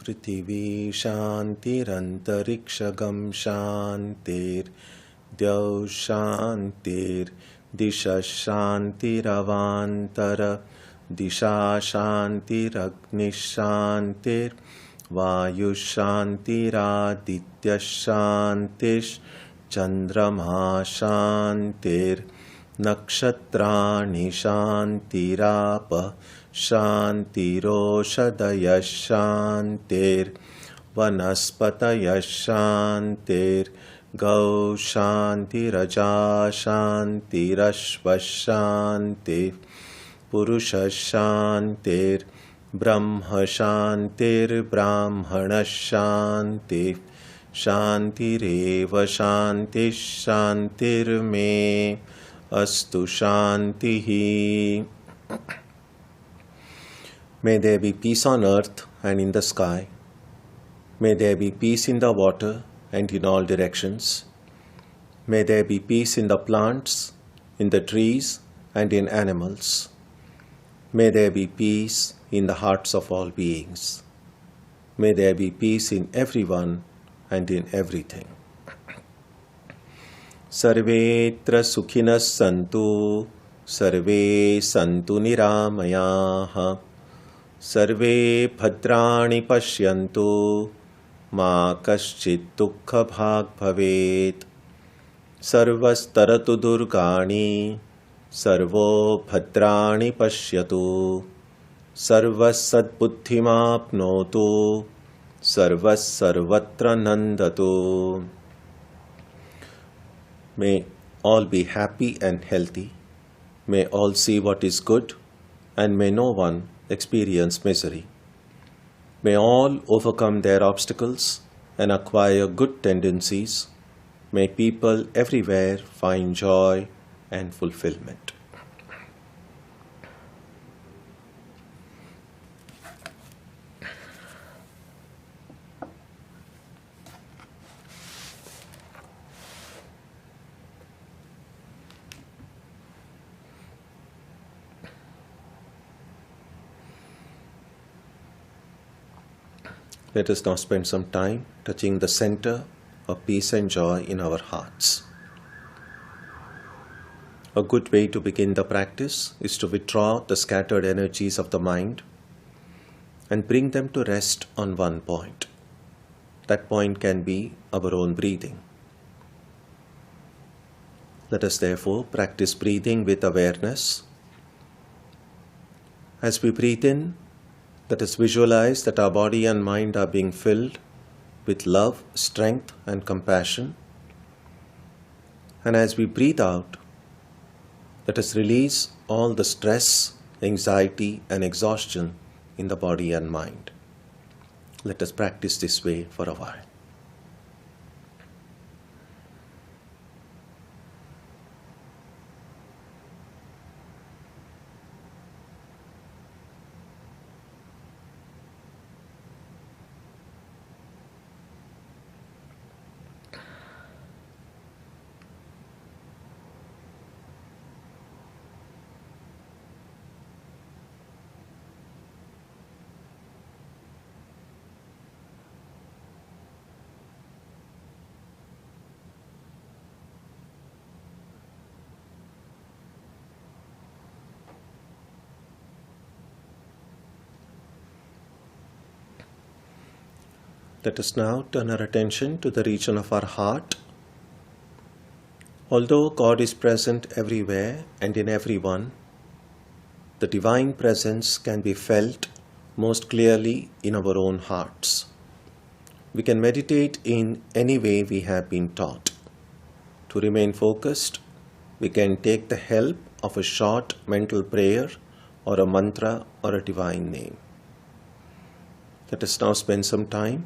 पृथिवी शान्तिरन्तरिक्षगं शान्तिर् द्यौ शान्तिर्दिशः शान्तिरवान्तर दिशा शान्तिरग्निः शान्तिर्वायुः शान्तिरादित्यः शान्तिश्चन्द्रमा शान्तिर्नक्षत्राणि शान्तिरापः शान्तिरोषधयः शान्तिर्वनस्पतयः शान्तिर्गौ शान्तिरजा शान्तिरश्वः शान्तिः पुरुषः शान्तिर्ब्रह्म शान्तिर्ब्राह्मणः शान्तिः शान्तिरेव शान्तिः शान्तिर्मे अस्तु शान्तिः. May there be peace on earth and in the sky. May there be peace in the water and in all directions. May there be peace in the plants, in the trees, and in animals. May there be peace in the hearts of all beings. May there be peace in everyone and in everything. Sarvetra sukhinas santu, sarve santu niramayaha. Sarve bhadrani pashyantu ma kaschit dukkha bhag bhavet. Sarvastaratu durgani sarvo bhadrani pashyatu. Sarvas sadbuddhimapnotu sarvas sarvatra nandatu. May all be happy and healthy. May all see what is good, and may no one experience misery. May all overcome their obstacles and acquire good tendencies. May people everywhere find joy and fulfillment. Let us now spend some time touching the center of peace and joy in our hearts. A good way to begin the practice is to withdraw the scattered energies of the mind and bring them to rest on one point. That point can be our own breathing. Let us therefore practice breathing with awareness. As we breathe in, let us visualize that our body and mind are being filled with love, strength, and compassion. And as we breathe out, let us release all the stress, anxiety, and exhaustion in the body and mind. Let us practice this way for a while. Let us now turn our attention to the region of our heart, Although God is present everywhere and in everyone, the divine presence can be felt most clearly in our own hearts. We can meditate in any way we have been taught. To remain focused, we can take the help of a short mental prayer or a mantra or a divine name. Let us now spend some time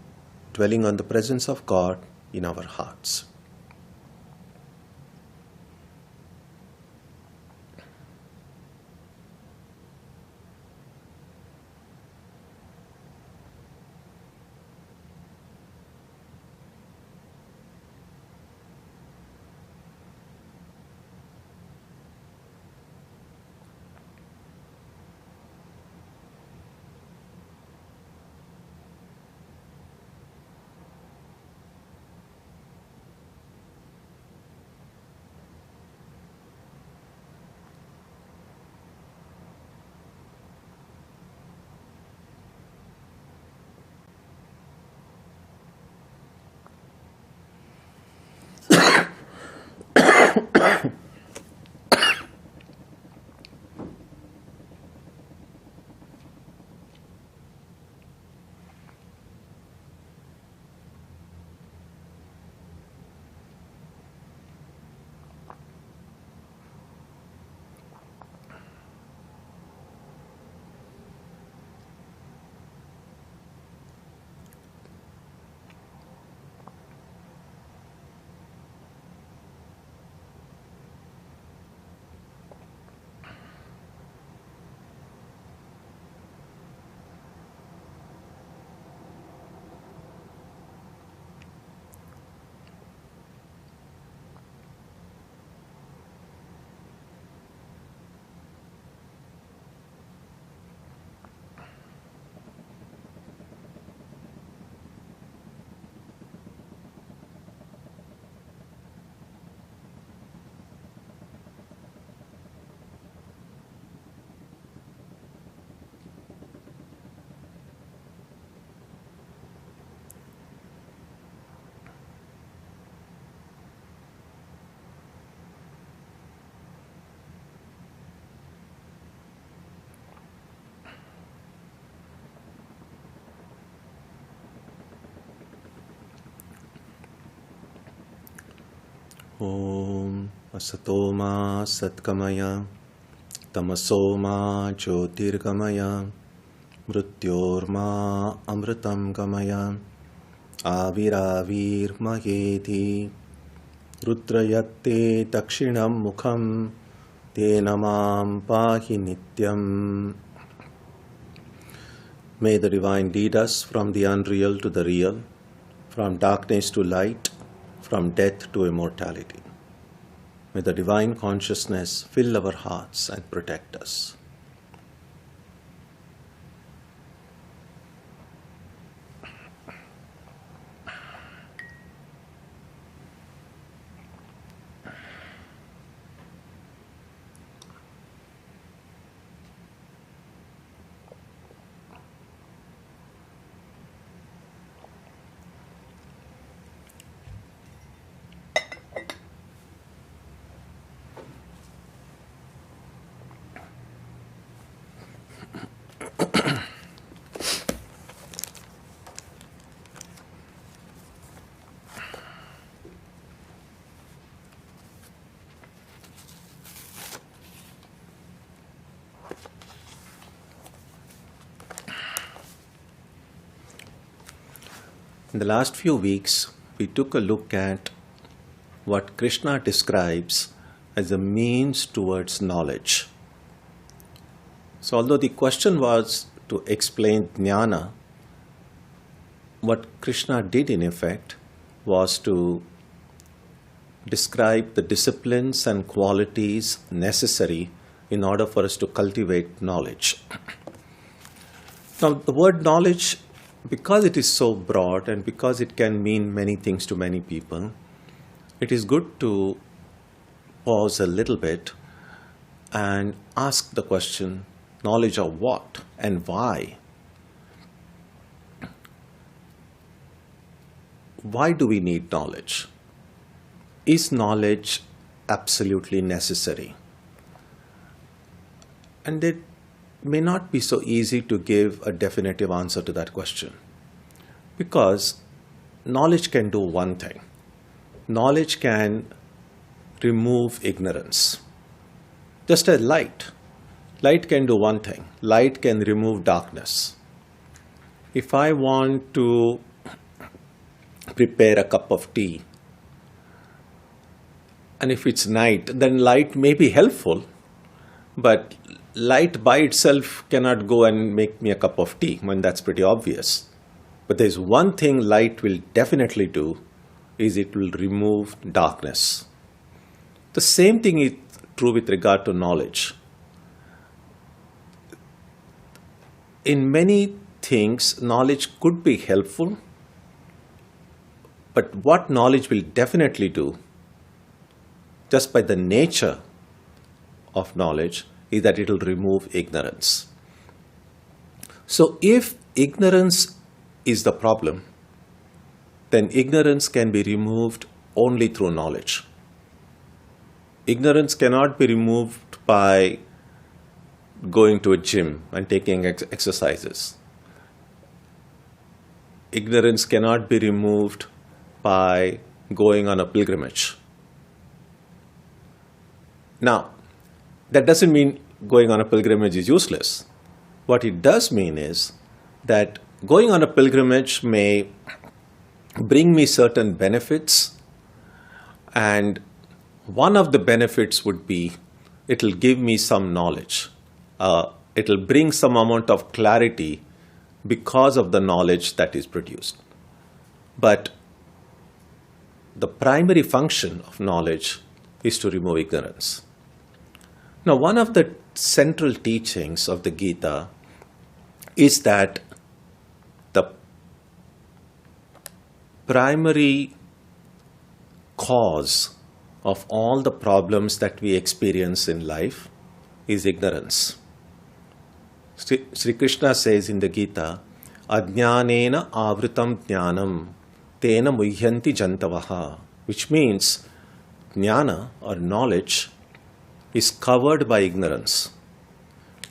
dwelling on the presence of God in our hearts. Om Asatoma Satkamaya Tamasoma Jyotirgamaya Mrityorma Amritam Gamaya Aviravirmayeti Rudrayatte Dakshinam Mukham Te Namam Pahi Nityam. May the Divine lead us from the unreal to the real, from darkness to light, from death to immortality. May the Divine Consciousness fill our hearts and protect us. In the last few weeks, we took a look at what Krishna describes as a means towards knowledge. So although the question was to explain jnana, what Krishna did in effect was to describe the disciplines and qualities necessary in order for us to cultivate knowledge. Now, the word knowledge, because it is so broad and because it can mean many things to many people, it is good to pause a little bit and ask the question, knowledge of what and why? Why do we need knowledge? Is knowledge absolutely necessary? And it may not be so easy to give a definitive answer to that question, because knowledge can do one thing. Knowledge can remove ignorance. Just as light. Light can do one thing. Light can remove darkness. If I want to prepare a cup of tea, and if it's night, then light may be helpful, but light by itself cannot go and make me a cup of tea. I mean, that's pretty obvious. But there's one thing light will definitely do, is it will remove darkness. The same thing is true with regard to knowledge. In many things, knowledge could be helpful, but what knowledge will definitely do, just by the nature of knowledge, is that it will remove ignorance. So if ignorance is the problem, then ignorance can be removed only through knowledge. Ignorance cannot be removed by going to a gym and taking exercises. Ignorance cannot be removed by going on a pilgrimage. Now, that doesn't mean going on a pilgrimage is useless. What it does mean is that going on a pilgrimage may bring me certain benefits, and one of the benefits would be it will give me some knowledge. It will bring some amount of clarity because of the knowledge that is produced. But the primary function of knowledge is to remove ignorance. Now, one of the central teachings of the Gita is that the primary cause of all the problems that we experience in life is ignorance. Sri Krishna says in the Gita, Ajnanena avritam jnanam tena muhyanti jantavaha, which means jnana or knowledge is covered by ignorance,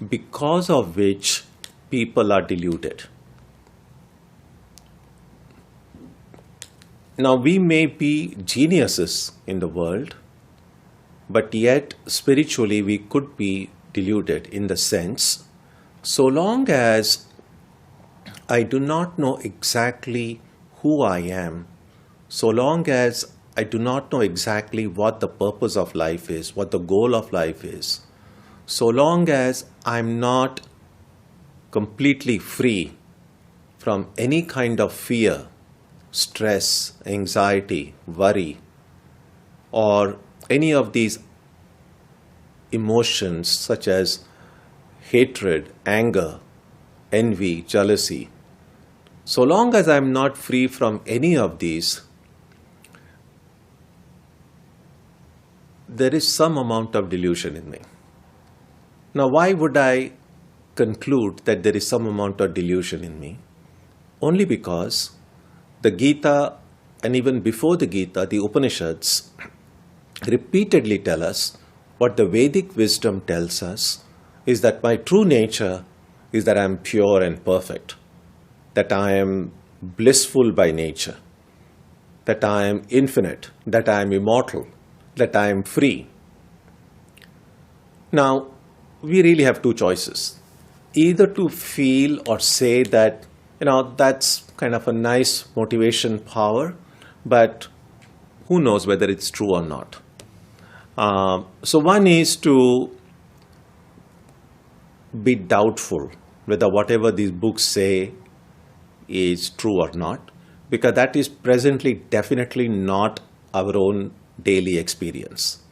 because of which people are deluded. Now, we may be geniuses in the world, but yet spiritually we could be deluded, in the sense, so long as I do not know exactly who I am, so long as I do not know exactly what the purpose of life is, what the goal of life is, so long as I'm not completely free from any kind of fear, stress, anxiety, worry, or any of these emotions such as hatred, anger, envy, jealousy, so long as I'm not free from any of these, there is some amount of delusion in me. Now, why would I conclude that there is some amount of delusion in me? Only because the Gita, and even before the Gita, the Upanishads repeatedly tell us what the Vedic wisdom tells us is that my true nature is that I am pure and perfect, that I am blissful by nature, that I am infinite, that I am immortal, that I am free. Now, we really have two choices. Either to feel or say that, that's kind of a nice motivation power, but who knows whether it's true or not. So one is to be doubtful whether whatever these books say is true or not, because that is presently definitely not our own daily experience.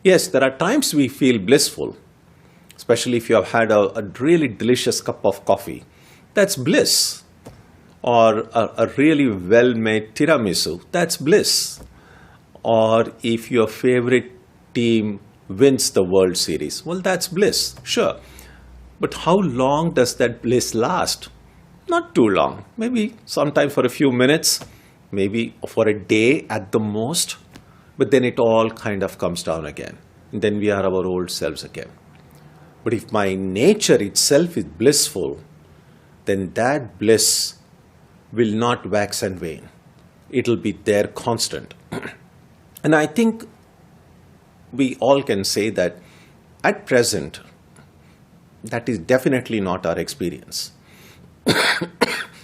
Yes, there are times we feel blissful, especially if you have had a really delicious cup of coffee. That's bliss. Or a really well-made tiramisu. That's bliss. Or if your favorite team wins the World Series. Well, that's bliss, sure. But how long does that bliss last? Not too long. Maybe sometime for a few minutes, maybe for a day at the most. but then it all kind of comes down again. And then we are our old selves again. But if my nature itself is blissful, then that bliss will not wax and wane. It will be there constant. And I think we all can say that at present, that is definitely not our experience.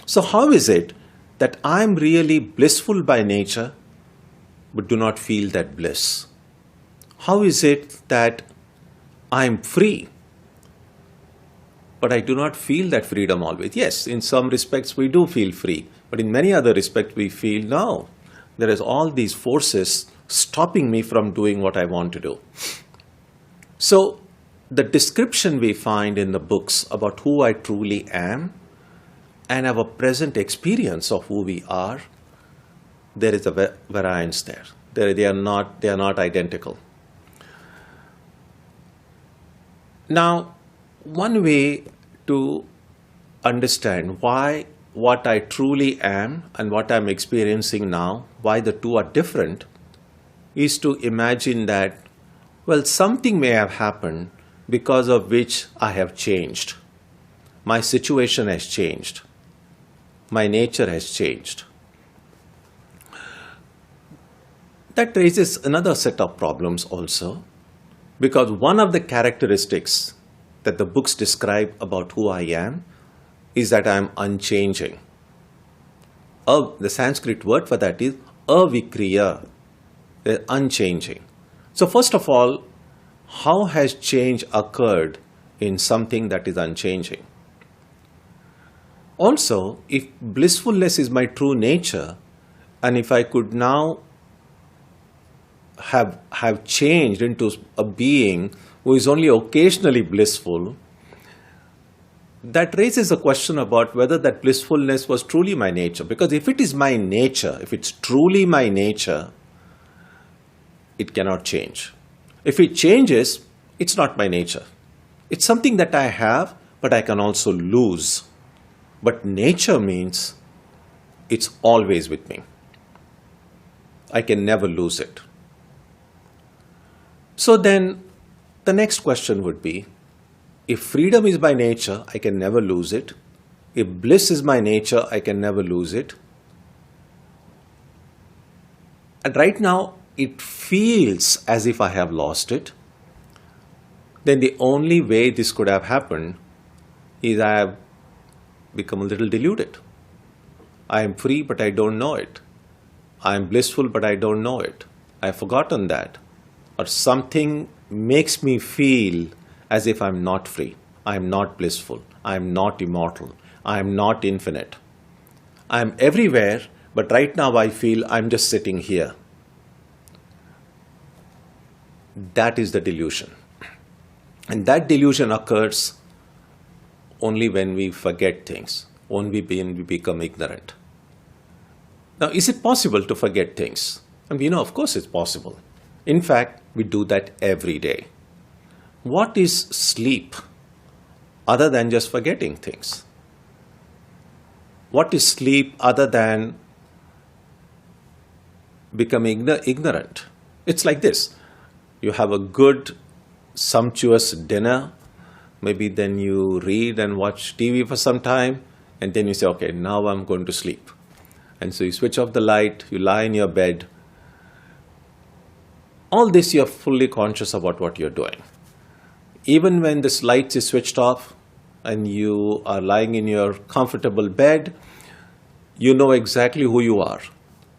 So how is it that I'm really blissful by nature, but do not feel that bliss? How is it that I'm free, but I do not feel that freedom always? Yes, in some respects we do feel free, but in many other respects we feel, no, there is all these forces stopping me from doing what I want to do. So the description we find in the books about who I truly am and our present experience of who we are, there is a variance there. They are not identical. Now, one way to understand why what I truly am and what I'm experiencing now, why the two are different, is to imagine that, well, something may have happened because of which I have changed. My situation has changed. My nature has changed. That raises another set of problems also, because one of the characteristics that the books describe about who I am is that I am unchanging. The Sanskrit word for that is avikriya, unchanging. So first of all, how has change occurred in something that is unchanging? Also, if blissfulness is my true nature, and if I could now have changed into a being who is only occasionally blissful, that raises a question about whether that blissfulness was truly my nature. Because if it is my nature, if it's truly my nature, it cannot change. If it changes, it's not my nature. It's something that I have, but I can also lose. But nature means it's always with me. I can never lose it. So then the next question would be, if freedom is my nature, I can never lose it. If bliss is my nature, I can never lose it. And right now, it feels as if I have lost it. Then the only way this could have happened is I have become a little deluded. I am free, but I don't know it. I am blissful, but I don't know it. I have forgotten that. Or something makes me feel as if I'm not free. I'm not blissful. I'm not immortal. I'm not infinite. I'm everywhere, but right now I feel I'm just sitting here. That is the delusion. And that delusion occurs only when we forget things, only when we become ignorant. Now, is it possible to forget things? And of course it's possible. In fact, we do that every day. What is sleep other than just forgetting things? What is sleep other than becoming ignorant? It's like this. You have a good, sumptuous dinner. Maybe then you read and watch TV for some time. And then you say, okay, now I'm going to sleep. And so you switch off the light. You lie in your bed. All this you're fully conscious about what you're doing. Even when this light is switched off and you are lying in your comfortable bed, you know exactly who you are.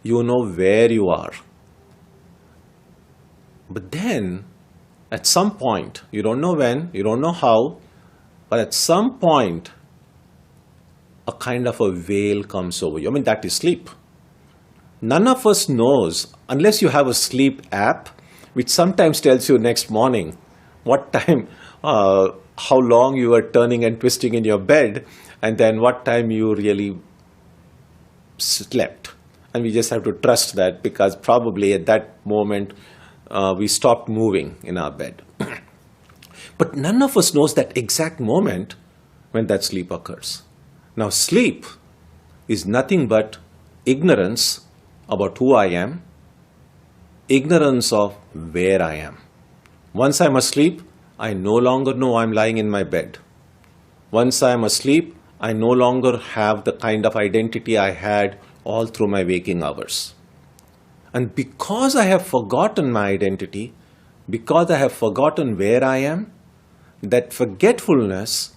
You know where you are. But then, at some point, you don't know when, you don't know how, but at some point, a kind of a veil comes over you. That is sleep. None of us knows, unless you have a sleep app, which sometimes tells you next morning what time, how long you are turning and twisting in your bed, and then what time you really slept. And we just have to trust that, because probably at that moment we stopped moving in our bed. But none of us knows that exact moment when that sleep occurs. Now, sleep is nothing but ignorance about who I am ignorance of where I am. Once I'm asleep, I no longer know I'm lying in my bed. Once I'm asleep, I no longer have the kind of identity I had all through my waking hours. And because I have forgotten my identity, because I have forgotten where I am, that forgetfulness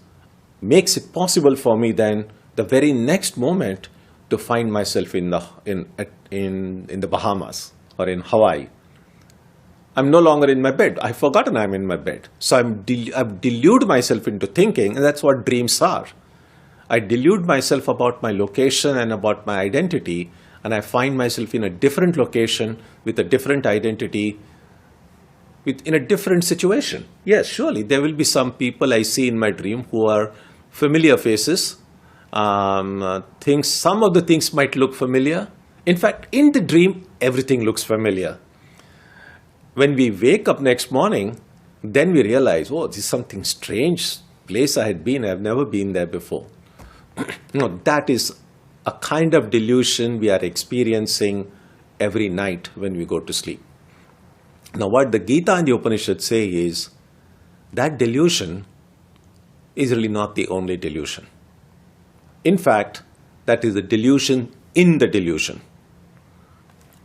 makes it possible for me then the very next moment to find myself in the Bahamas or in Hawaii. I'm no longer in my bed. I've forgotten I'm in my bed. So I've deluded myself into thinking, and that's what dreams are. I delude myself about my location and about my identity, and I find myself in a different location with a different identity, in a different situation. Yes, surely there will be some people I see in my dream who are familiar faces. Some of the things might look familiar. In fact, in the dream, everything looks familiar. When we wake up next morning, then we realize, oh, this is something strange place I had been. I've never been there before. No, that is a kind of delusion we are experiencing every night when we go to sleep. Now, what the Gita and the Upanishads say is that delusion is really not the only delusion. In fact, that is the delusion in the delusion.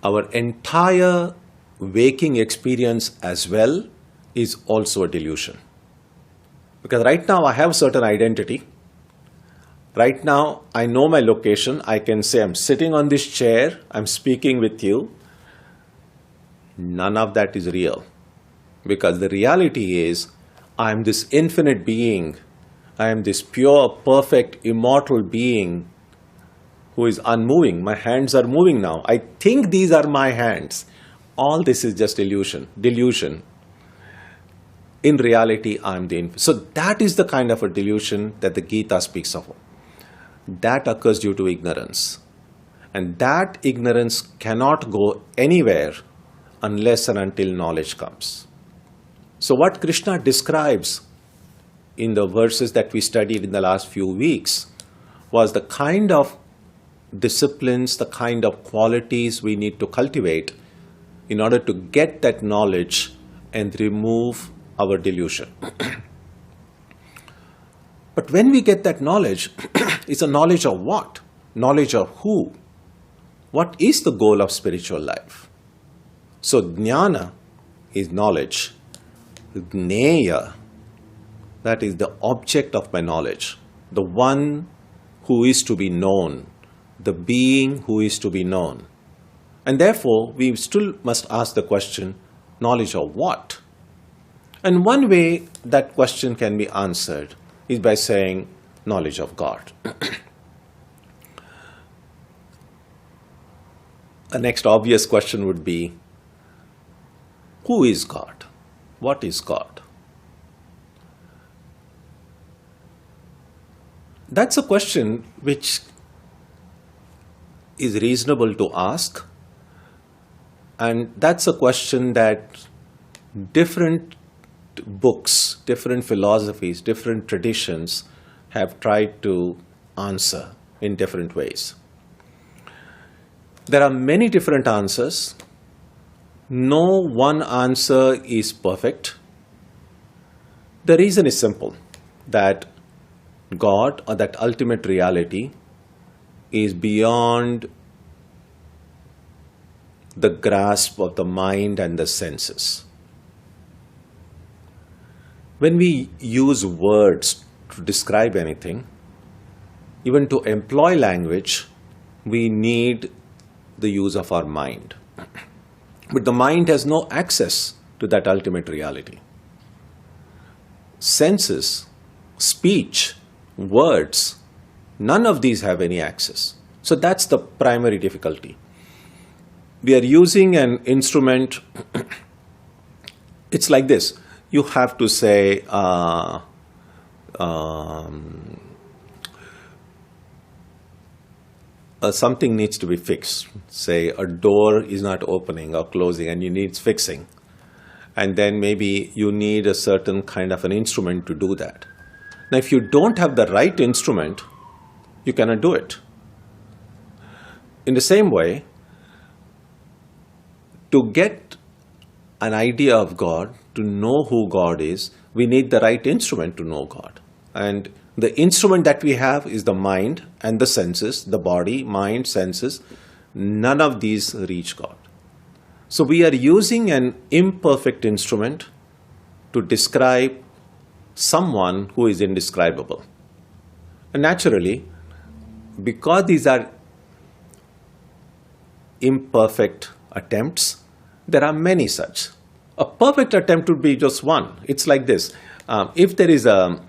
Our entire waking experience as well is also a delusion. Because right now I have a certain identity. Right now I know my location. I can say I'm sitting on this chair, I'm speaking with you. None of that is real. Because the reality is, I am this infinite being. I am this pure, perfect, immortal being who is unmoving. My hands are moving now. I think these are my hands. All this is just illusion, delusion. In reality, I am the infinite. So that is the kind of a delusion that the Gita speaks of. That occurs due to ignorance. And that ignorance cannot go anywhere unless and until knowledge comes. So what Krishna describes in the verses that we studied in the last few weeks was the kind of disciplines, the kind of qualities we need to cultivate in order to get that knowledge and remove our delusion. But when we get that knowledge, it's a knowledge of what? Knowledge of who? What is the goal of spiritual life? So jnana is knowledge. Jnaya, that is the object of my knowledge. The one who is to be known. The being who is to be known. And therefore, we still must ask the question, knowledge of what? And one way that question can be answered is by saying knowledge of God. The next obvious question would be, who is God? What is God? That's a question which is reasonable to ask, and that's a question that different books, different philosophies, different traditions have tried to answer in different ways. There are many different answers. No one answer is perfect. The reason is simple, that God, or that ultimate reality, is beyond the grasp of the mind and the senses. When we use words to describe anything, even to employ language, we need the use of our mind. But the mind has no access to that ultimate reality. Senses, speech, words, none of these have any access. So that's the primary difficulty. We are using an instrument. It's like this. You have to say, something needs to be fixed. Say a door is not opening or closing and you need fixing. And then maybe you need a certain kind of an instrument to do that. Now, if you don't have the right instrument, you cannot do it. In the same way, to get an idea of God, to know who God is, we need the right instrument to know God. And the instrument that we have is the mind and the senses, the body, mind, senses. None of these reach God. So we are using an imperfect instrument to describe someone who is indescribable. And naturally, because these are imperfect attempts, there are many such. A perfect attempt would be just one. It's like this. If there is a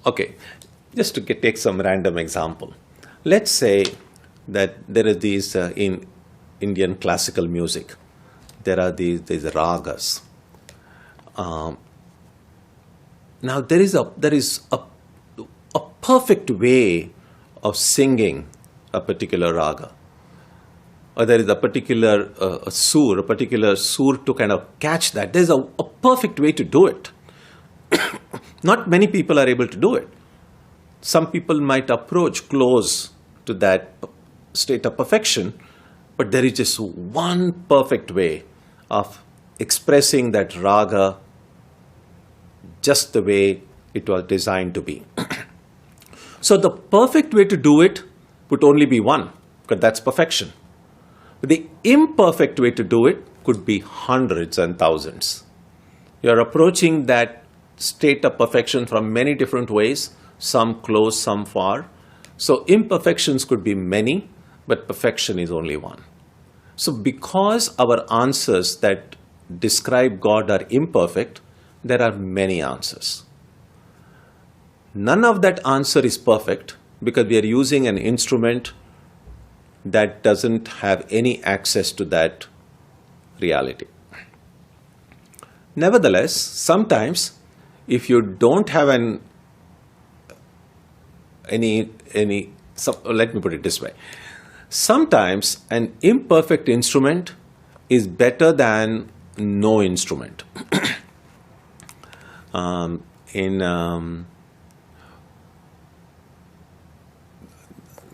okay, just to take some random example. Let's say that there are these in Indian classical music. There are these ragas. Now there is a perfect way of singing a particular raga, or there is a particular sur to kind of catch that. There's a perfect way to do it. Not many people are able to do it. Some people might approach close to that state of perfection, but there is just one perfect way of expressing that raga just the way it was designed to be. So the perfect way to do it would only be one, because that's perfection. But the imperfect way to do it could be hundreds and thousands. You're approaching that state of perfection from many different ways, some close, some far. So imperfections could be many, but perfection is only one. So because our answers that describe God are imperfect, there are many answers. None of that answer is perfect because we are using an instrument that doesn't have any access to that reality. Nevertheless, sometimes if you don't have let me put it this way. Sometimes an imperfect instrument is better than no instrument.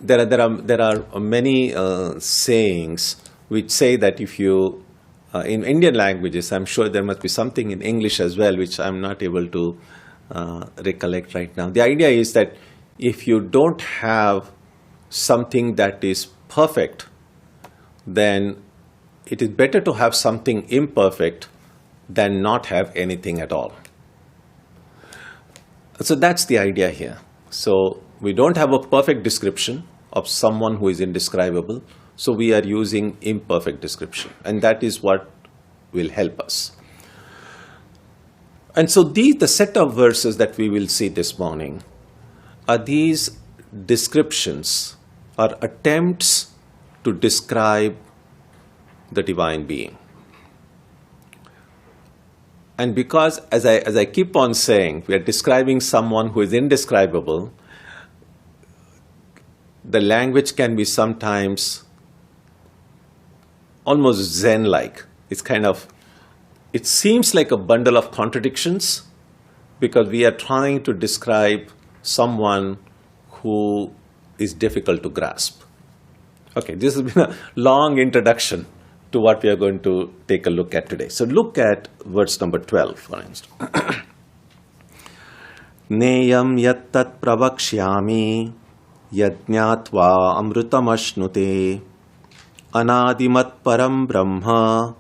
There are many sayings which say that if you, in Indian languages, I'm sure there must be something in English as well, which I'm not able to recollect right now. The idea is that if you don't have something that is perfect, then it is better to have something imperfect than not have anything at all. So that's the idea here. So we don't have a perfect description of someone who is indescribable, so we are using imperfect description, and that is what will help us. And so the set of verses that we will see this morning are these descriptions or attempts to describe the divine being. And because, as I keep on saying, we are describing someone who is indescribable, the language can be sometimes almost Zen-like. It seems like a bundle of contradictions because we are trying to describe someone who is difficult to grasp. Okay, this has been a long introduction to what we are going to take a look at today. So look at verse number 12, for instance. Neyam yattat pravakshyami yajñātvā amrutam anadimat param brahma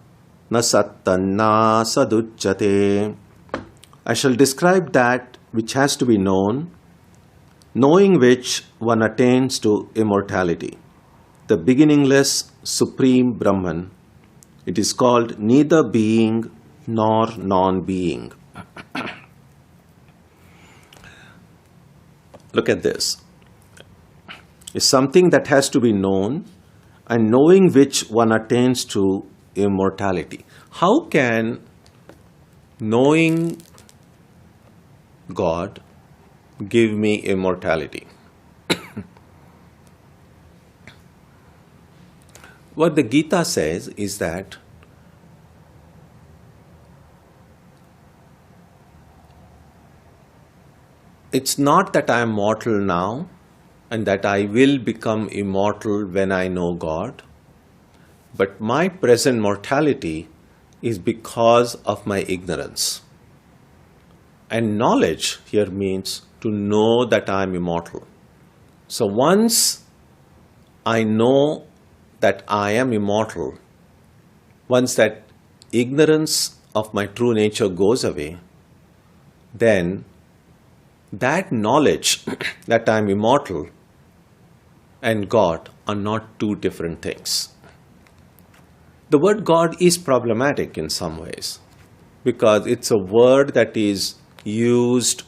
na sattanna saduchyate. I shall describe that which has to be known, knowing which one attains to immortality, the beginningless Supreme Brahman. It is called neither being nor non-being. Look at this. It's something that has to be known, and knowing which one attains to immortality. How can knowing God give me immortality? What the Gita says is that it's not that I am mortal now and that I will become immortal when I know God, but my present mortality is because of my ignorance. And knowledge here means to know that I am immortal. So once I know that I am immortal, once that ignorance of my true nature goes away, then that knowledge that I am immortal and God are not two different things. The word God is problematic in some ways because it's a word that is used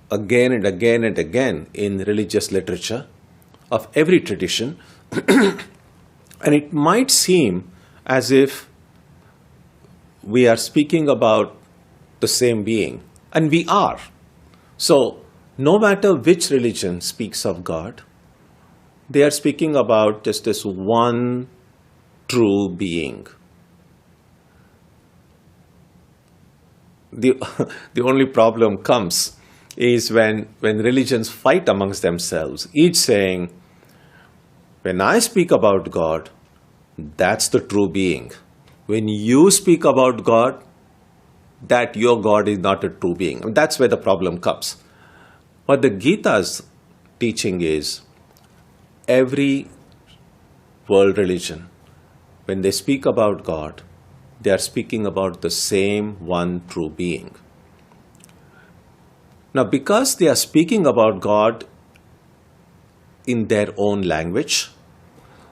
again and again and again in religious literature of every tradition. And it might seem as if we are speaking about the same being, and we are. So, no matter which religion speaks of God, they are speaking about just this one true being. The only problem comes is when religions fight amongst themselves, each saying, when I speak about God, that's the true being. When you speak about God, that your God is not a true being. That's where the problem comes. What the Gita's teaching is, every world religion, when they speak about God, they are speaking about the same one true being. Now, because they are speaking about God in their own language,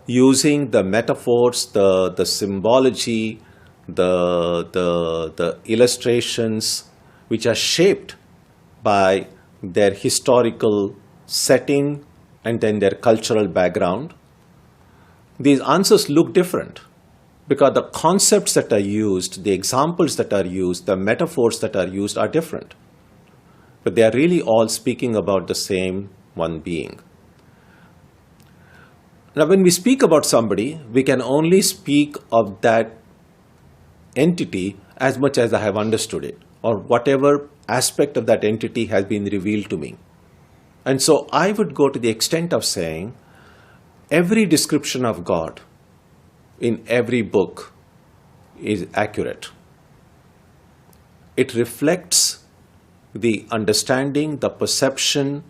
using the metaphors, the symbology, the illustrations which are shaped by their historical setting and then their cultural background, these answers look different because the concepts that are used, the examples that are used, the metaphors that are used are different. But they are really all speaking about the same one being. Now, when we speak about somebody, we can only speak of that entity as much as I have understood it, or whatever aspect of that entity has been revealed to me. And so I would go to the extent of saying every description of God in every book is accurate. It reflects the understanding, the perception,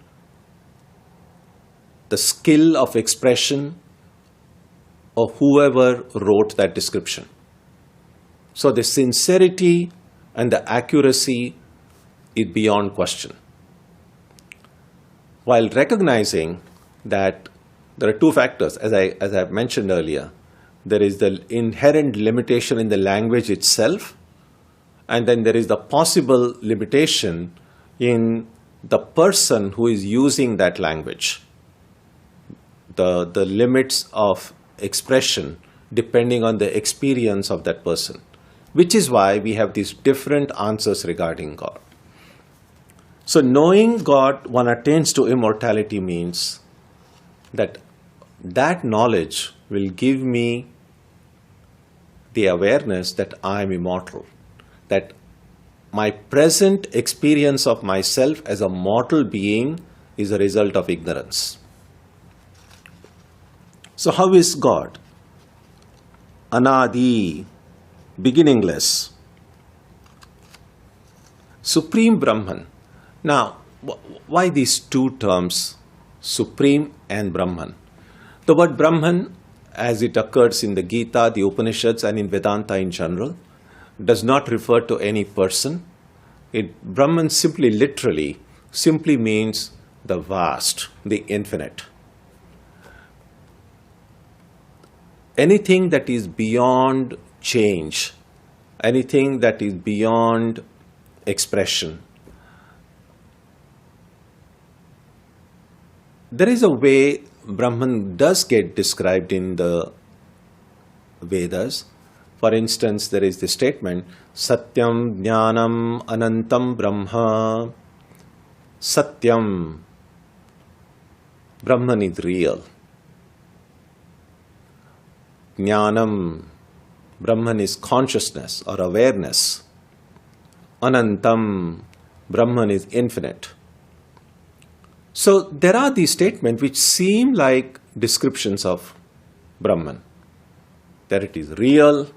the skill of expression of whoever wrote that description. So the sincerity and the accuracy is beyond question. While recognizing that there are two factors, as I mentioned earlier, there is the inherent limitation in the language itself, and then there is the possible limitation in the person who is using that language. The limits of expression depending on the experience of that person, which is why we have these different answers regarding God. So knowing God, one attains to immortality means that knowledge will give me the awareness that I am immortal, that my present experience of myself as a mortal being is a result of ignorance. So how is God? Anadi, beginningless. Supreme Brahman. Now, why these two terms, Supreme and Brahman? The word Brahman, as it occurs in the Gita, the Upanishads, and in Vedanta in general, does not refer to any person. Brahman literally means the vast, the infinite. Anything that is beyond change, anything that is beyond expression. There is a way Brahman does get described in the Vedas. For instance, there is the statement, Satyam Jnanam Anantam Brahma. Satyam, Brahman is real. Jnanam, Brahman is consciousness or awareness. Anantam, Brahman is infinite. So there are these statements which seem like descriptions of Brahman. That it is real,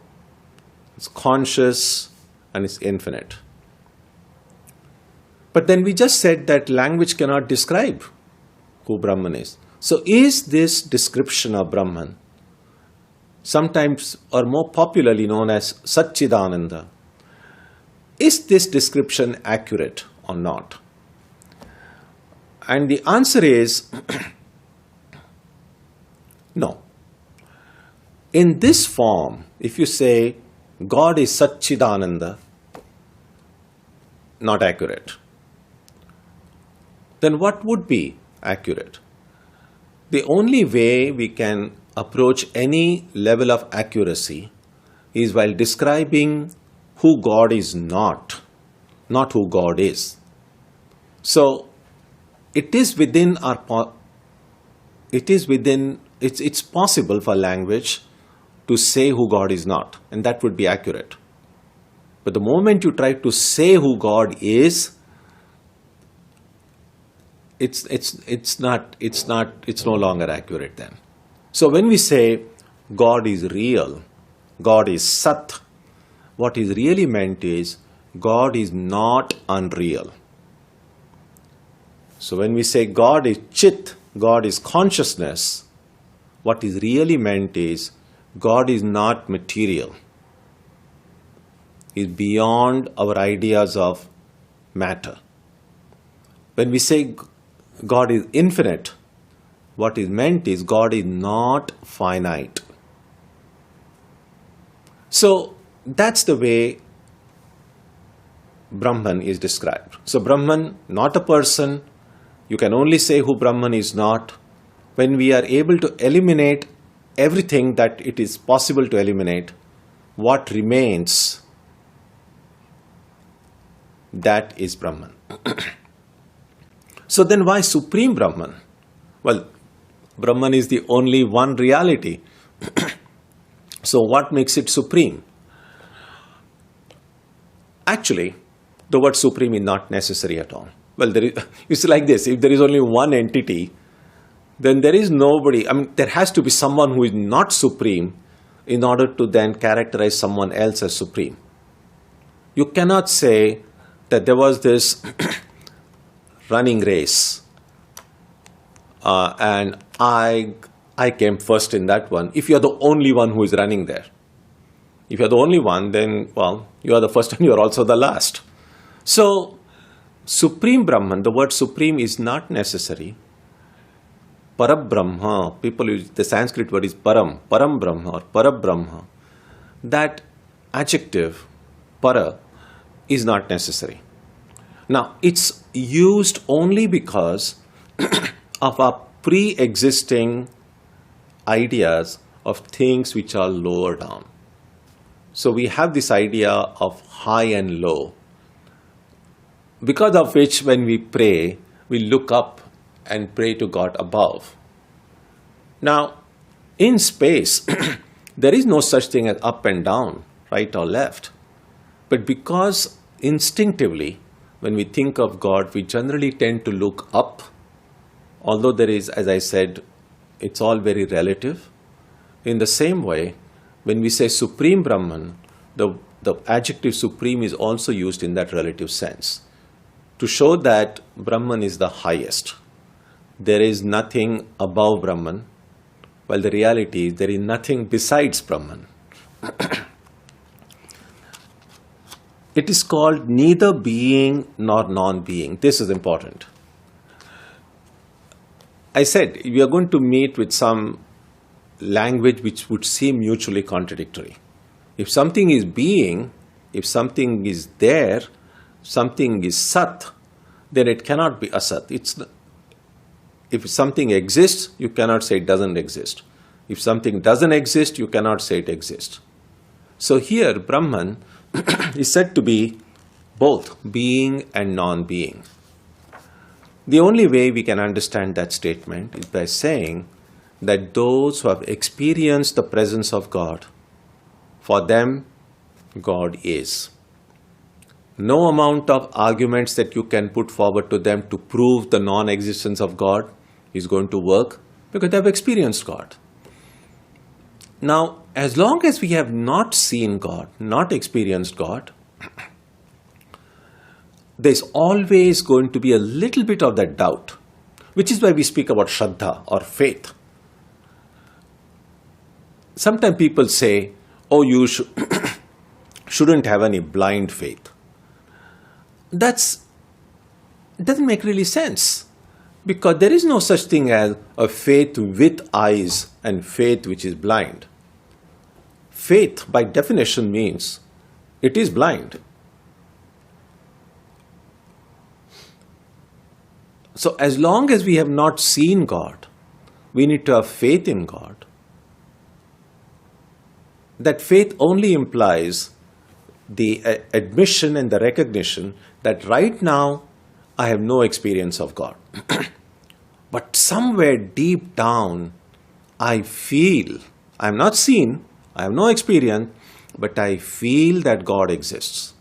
it's conscious, and it's infinite. But then we just said that language cannot describe who Brahman is. So is this description of Brahman, sometimes or more popularly known as Satchidananda, is this description accurate or not? And the answer is no. In this form, if you say God is Satchidananda, not accurate. Then what would be accurate? The only way we can approach any level of accuracy is while describing who God is not who God is. So it is within it's possible for language to say who God is not, and that would be accurate. But the moment you try to say who God is, it's no longer accurate then. So when we say God is real, God is Sat, what is really meant is God is not unreal. So when we say God is Chit, God is consciousness, what is really meant is God is not material. He is beyond our ideas of matter. When we say God is infinite, what is meant is God is not finite. So that's the way Brahman is described. So Brahman, not a person. You can only say who Brahman is not when we are able to eliminate everything that it is possible to eliminate. What remains, that is Brahman. So then why Supreme Brahman? Well, Brahman is the only one reality. So what makes it supreme? Actually, the word supreme is not necessary at all. Well, it's like this. If there is only one entity, then there is nobody. There has to be someone who is not supreme in order to then characterize someone else as supreme. You cannot say that there was this running race and I came first in that one. If you are the only one who is running there. If you are the only one, then, well, you are the first and you are also the last. So, Supreme Brahman, the word supreme is not necessary. Parabrahma, people use the Sanskrit word is Param Brahma or Parabrahma. That adjective, para, is not necessary. Now, it's used only because of our pre-existing ideas of things which are lower down. So we have this idea of high and low, because of which when we pray, we look up and pray to God above. Now, in space, there is no such thing as up and down, right or left. But because instinctively, when we think of God, we generally tend to look up, although there is, as I said, it's all very relative. In the same way, when we say Supreme Brahman, the adjective supreme is also used in that relative sense, to show that Brahman is the highest. There is nothing above Brahman, while the reality is there is nothing besides Brahman. It is called neither being nor non-being. This is important. I said we are going to meet with some language which would seem mutually contradictory. If something is being, if something is there, something is sat, then it cannot be asat. If something exists, you cannot say it doesn't exist. If something doesn't exist, you cannot say it exists. So here, Brahman is said to be both being and non-being. The only way we can understand that statement is by saying that those who have experienced the presence of God, for them, God is. No amount of arguments that you can put forward to them to prove the non-existence of God is going to work, because they have experienced God. Now, as long as we have not seen God, not experienced God, there's always going to be a little bit of that doubt, which is why we speak about Shraddha or faith. Sometimes people say, oh, you shouldn't have any blind faith. That doesn't make really sense, because there is no such thing as a faith with eyes and faith which is blind. Faith, by definition, means it is blind. So as long as we have not seen God, we need to have faith in God. That faith only implies the admission and the recognition that right now I have no experience of God. But somewhere deep down, I feel, I am not seen, I have no experience, but I feel that God exists.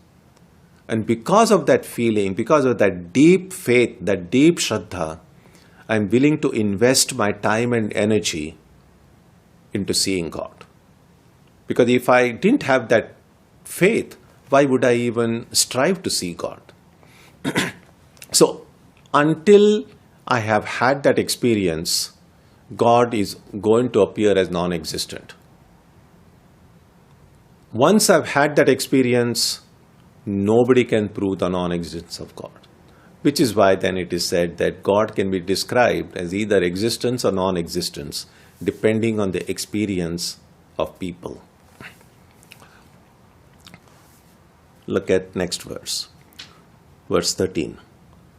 And because of that feeling, because of that deep faith, that deep Shraddha, I am willing to invest my time and energy into seeing God. Because if I didn't have that faith, why would I even strive to see God? So, until I have had that experience, God is going to appear as non-existent. Once I've had that experience, nobody can prove the non-existence of God. Which is why then it is said that God can be described as either existence or non-existence, depending on the experience of people. Look at next verse. Verse 13.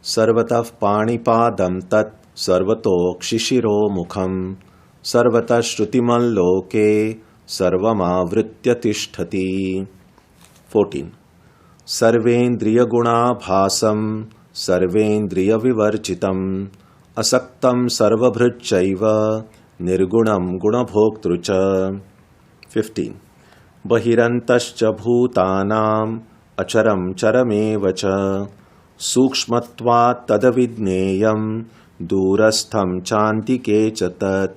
Sarvatah panipadam tat sarvato kshishiro mukham sarvatah shrutimal loke sarvamavritya tishtati. 14. Sarvendriya guna bhasam sarvendriya vivarchitam asaktam sarvabhrachaiva nirgunam gunabhoktrucha. 15. Bahirantascha bhutanam acharam charamevacha sukshmatvat tadavidneyam durastham chantike chatat.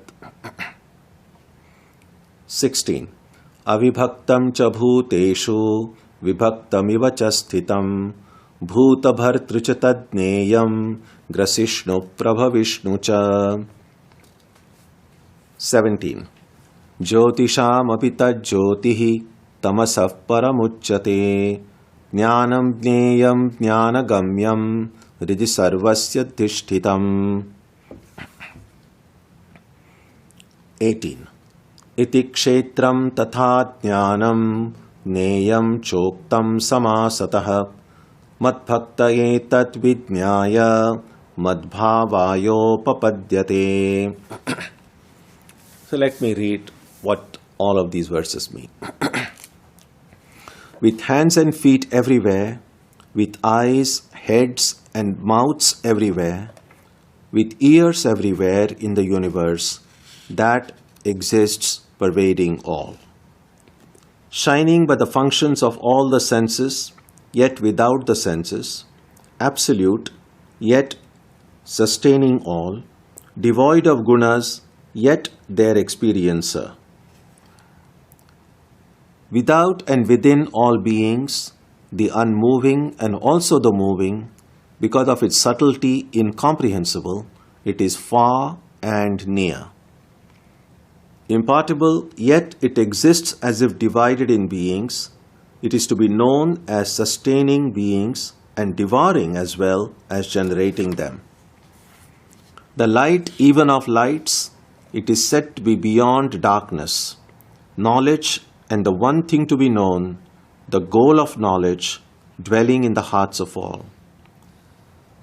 16. Avibhaktam cha bhuteshu vibhaktamiva cha sthitam bhutabhartru cha tadneyam grasishnu prabhavishnu cha. 17. Jyotisham api tajyotihi tamasah paramuchyate jnanam jneyam jnanagamyam hridi sarvasya dhishthitam. 18. Iti kshetram tatha jnanam jneyam choktam samasatah madbhakta etat vidnyaya madbhavayopapadyate. So let me read what all of these verses mean. With hands and feet everywhere, with eyes, heads and mouths everywhere, with ears everywhere in the universe, that exists pervading all. Shining by the functions of all the senses, yet without the senses, absolute, yet sustaining all, devoid of gunas, yet their experiencer. Without and within all beings, the unmoving and also the moving, because of its subtlety incomprehensible, it is far and near. Impartible, yet it exists as if divided in beings. It is to be known as sustaining beings and devouring as well as generating them. The light even of lights, it is said to be beyond darkness. Knowledge and the one thing to be known, the goal of knowledge, dwelling in the hearts of all.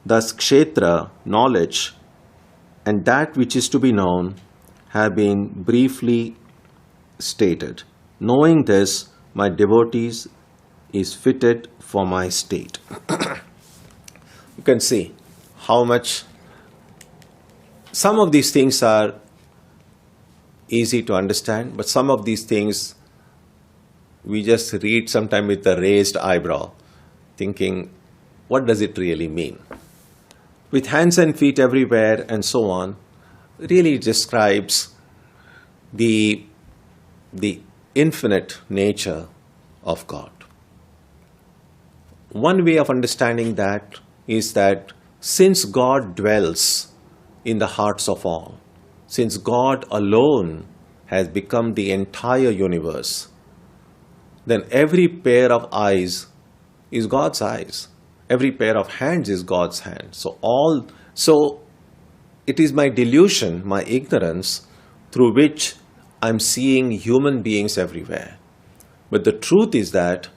Thus kshetra, knowledge, and that which is to be known have been briefly stated. Knowing this, my devotees is fitted for my state. You can see how much some of these things are easy to understand, but some of these things we just read sometime with a raised eyebrow. thinking, what does it really mean? With hands and feet everywhere and so on, really describes the infinite nature of God. One way of understanding that is that since God dwells in the hearts of all, since God alone has become the entire universe, then every pair of eyes is God's eyes. Every pair of hands is God's hands. So it is my delusion, my ignorance, through which I'm seeing human beings everywhere. But the truth is that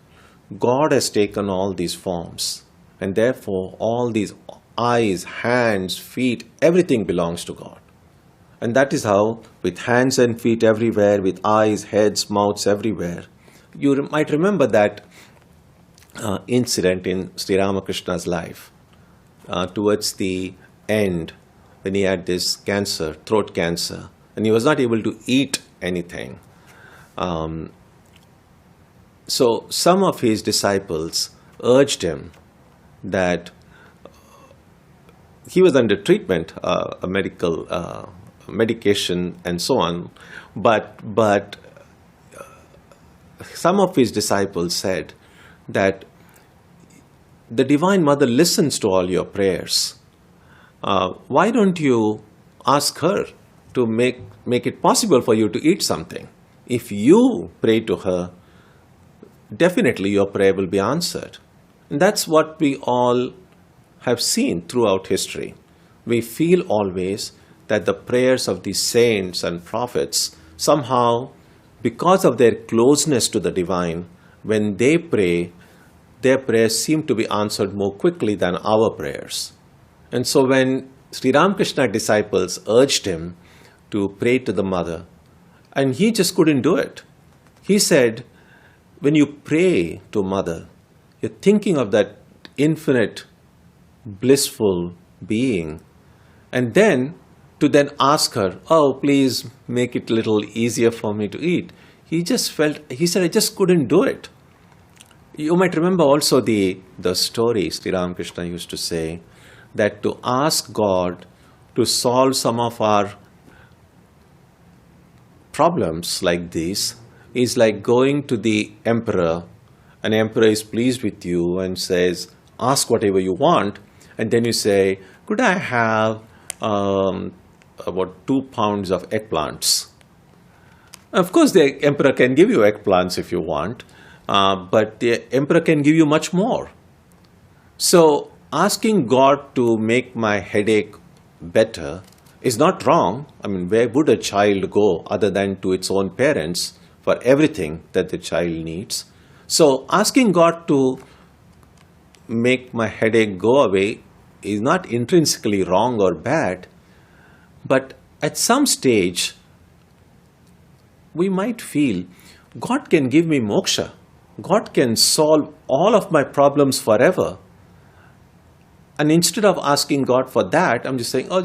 God has taken all these forms, and therefore all these eyes, hands, feet, everything belongs to God. And that is how, with hands and feet everywhere, with eyes, heads, mouths everywhere, you might remember that incident in Sri Ramakrishna's life towards the end, when he had this cancer, throat cancer, and he was not able to eat anything. So some of his disciples urged him that he was under treatment, a medical medication and so on, but some of his disciples said that the Divine Mother listens to all your prayers. Why don't you ask her to make it possible for you to eat something? If you pray to her, definitely your prayer will be answered. And that's what we all have seen throughout history. We feel always that the prayers of the saints and prophets, somehow, because of their closeness to the divine, when they pray, their prayers seem to be answered more quickly than our prayers. And so when Sri Ramakrishna disciples urged him to pray to the mother, and he just couldn't do it. He said, when you pray to mother, you're thinking of that infinite, blissful being, and then to then ask her, oh, please make it a little easier for me to eat. He said, I just couldn't do it. You might remember also the story Sri Ramakrishna used to say, that to ask God to solve some of our problems like these is like going to the emperor. An emperor is pleased with you and says, ask whatever you want. And then you say, could I have about 2 pounds of eggplants? Of course, the emperor can give you eggplants if you want, but the emperor can give you much more. So asking God to make my headache better is not wrong. I mean, where would a child go other than to its own parents for everything that the child needs? So asking God to make my headache go away is not intrinsically wrong or bad, but at some stage, we might feel God can give me moksha. God can solve all of my problems forever. And instead of asking God for that, I'm just saying, I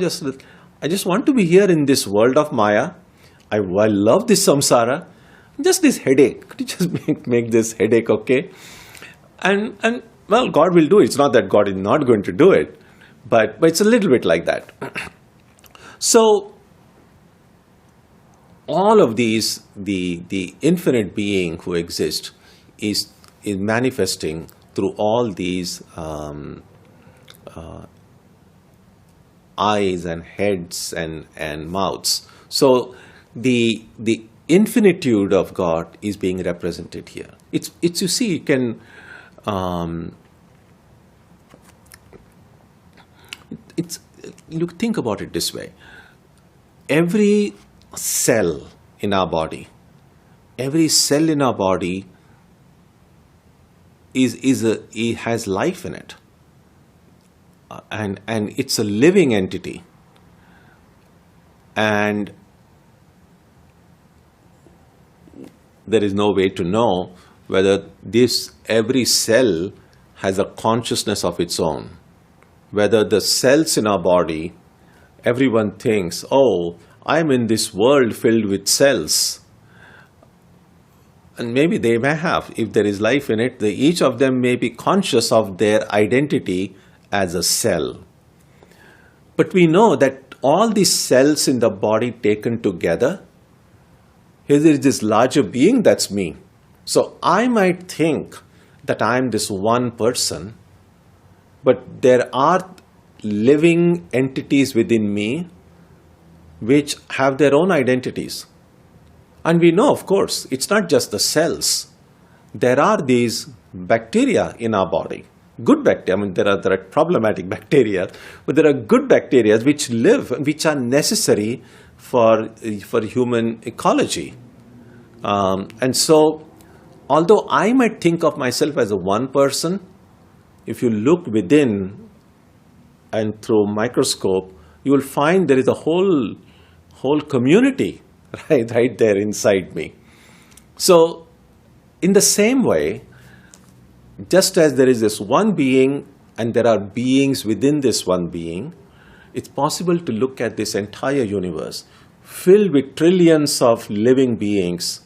just want to be here in this world of Maya. I love this samsara. Just this headache. Could you just make this headache okay? And well, God will do it. It's not that God is not going to do it, but it's a little bit like that. So all of these, the infinite being who exists is manifesting through all these eyes and heads and mouths. So the infinitude of God is being represented here. It's you see, you can you think about it this way. Every cell in our body it has life in it, and it's a living entity, and there is no way to know whether every cell has a consciousness of its own. Whether the cells in our body, everyone thinks, oh, I'm in this world filled with cells. And maybe they may have, if there is life in it, each of them may be conscious of their identity as a cell. But we know that all these cells in the body taken together, here there is this larger being, that's me. So I might think that I am this one person, but there are living entities within me which have their own identities. And we know, of course, it's not just the cells. There are these bacteria in our body. Good bacteria, I mean, there are problematic bacteria, but there are good bacteria which live, which are necessary for human ecology. And so, although I might think of myself as a one person, if you look within and through microscope, you will find there is a whole community right there inside me. So, in the same way, just as there is this one being and there are beings within this one being, it's possible to look at this entire universe filled with trillions of living beings,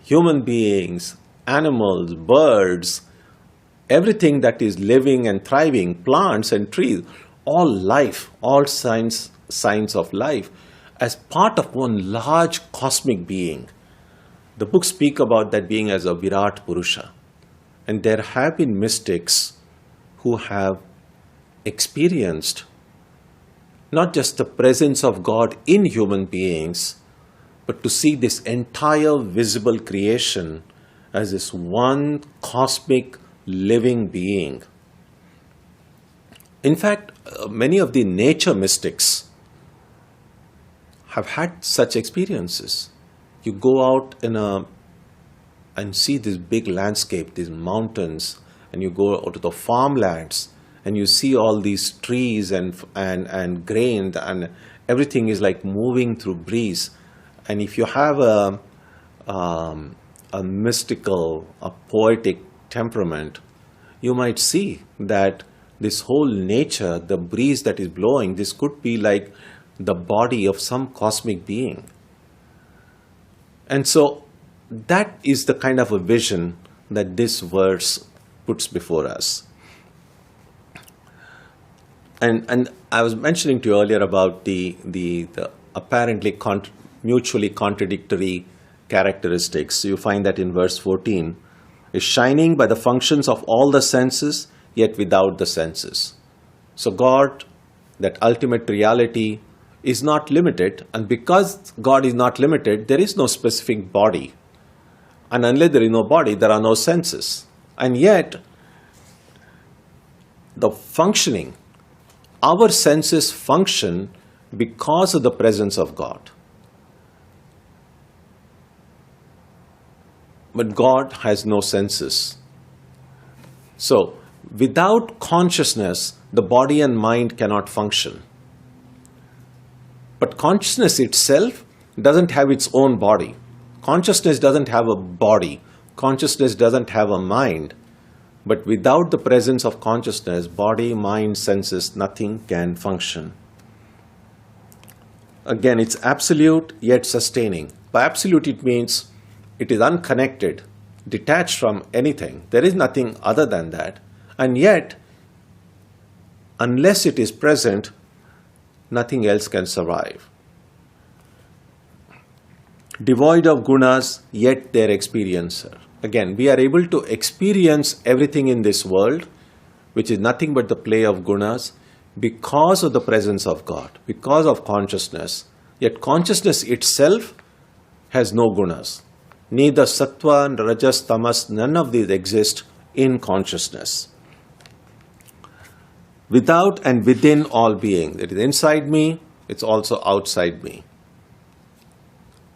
human beings, animals, birds, everything that is living and thriving, plants and trees, all life, all signs of life, as part of one large cosmic being. The books speak about that being as a Virat Purusha. And there have been mystics who have experienced not just the presence of God in human beings, but to see this entire visible creation as this one cosmic living being. In fact, many of the nature mystics have had such experiences. You go out and see this big landscape, these mountains, and you go out to the farmlands and you see all these trees and grain, and everything is like moving through breeze. And if you have a mystical, a poetic temperament, you might see that this whole nature, the breeze that is blowing, this could be like the body of some cosmic being. And so that is the kind of a vision that this verse puts before us. And I was mentioning to you earlier about the apparently mutually contradictory characteristics. You find that in verse 14. Is shining by the functions of all the senses, yet without the senses. So God, that ultimate reality, is not limited, and because God is not limited, there is no specific body. And unless there is no body, there are no senses. And yet, the functioning, our senses function because of the presence of God. But God has no senses. So, without consciousness, the body and mind cannot function. But consciousness itself doesn't have its own body. Consciousness doesn't have a body. Consciousness doesn't have a mind. But without the presence of consciousness, body, mind, senses, nothing can function. Again, it's absolute yet sustaining. By absolute, it means it is unconnected, detached from anything. There is nothing other than that. And yet, unless it is present, nothing else can survive. Devoid of gunas, yet their experiencer. Again, we are able to experience everything in this world, which is nothing but the play of gunas, because of the presence of God, because of consciousness. Yet consciousness itself has no gunas. Neither sattva, rajas, tamas, none of these exist in consciousness. Without and within all being. It is inside me, it's also outside me.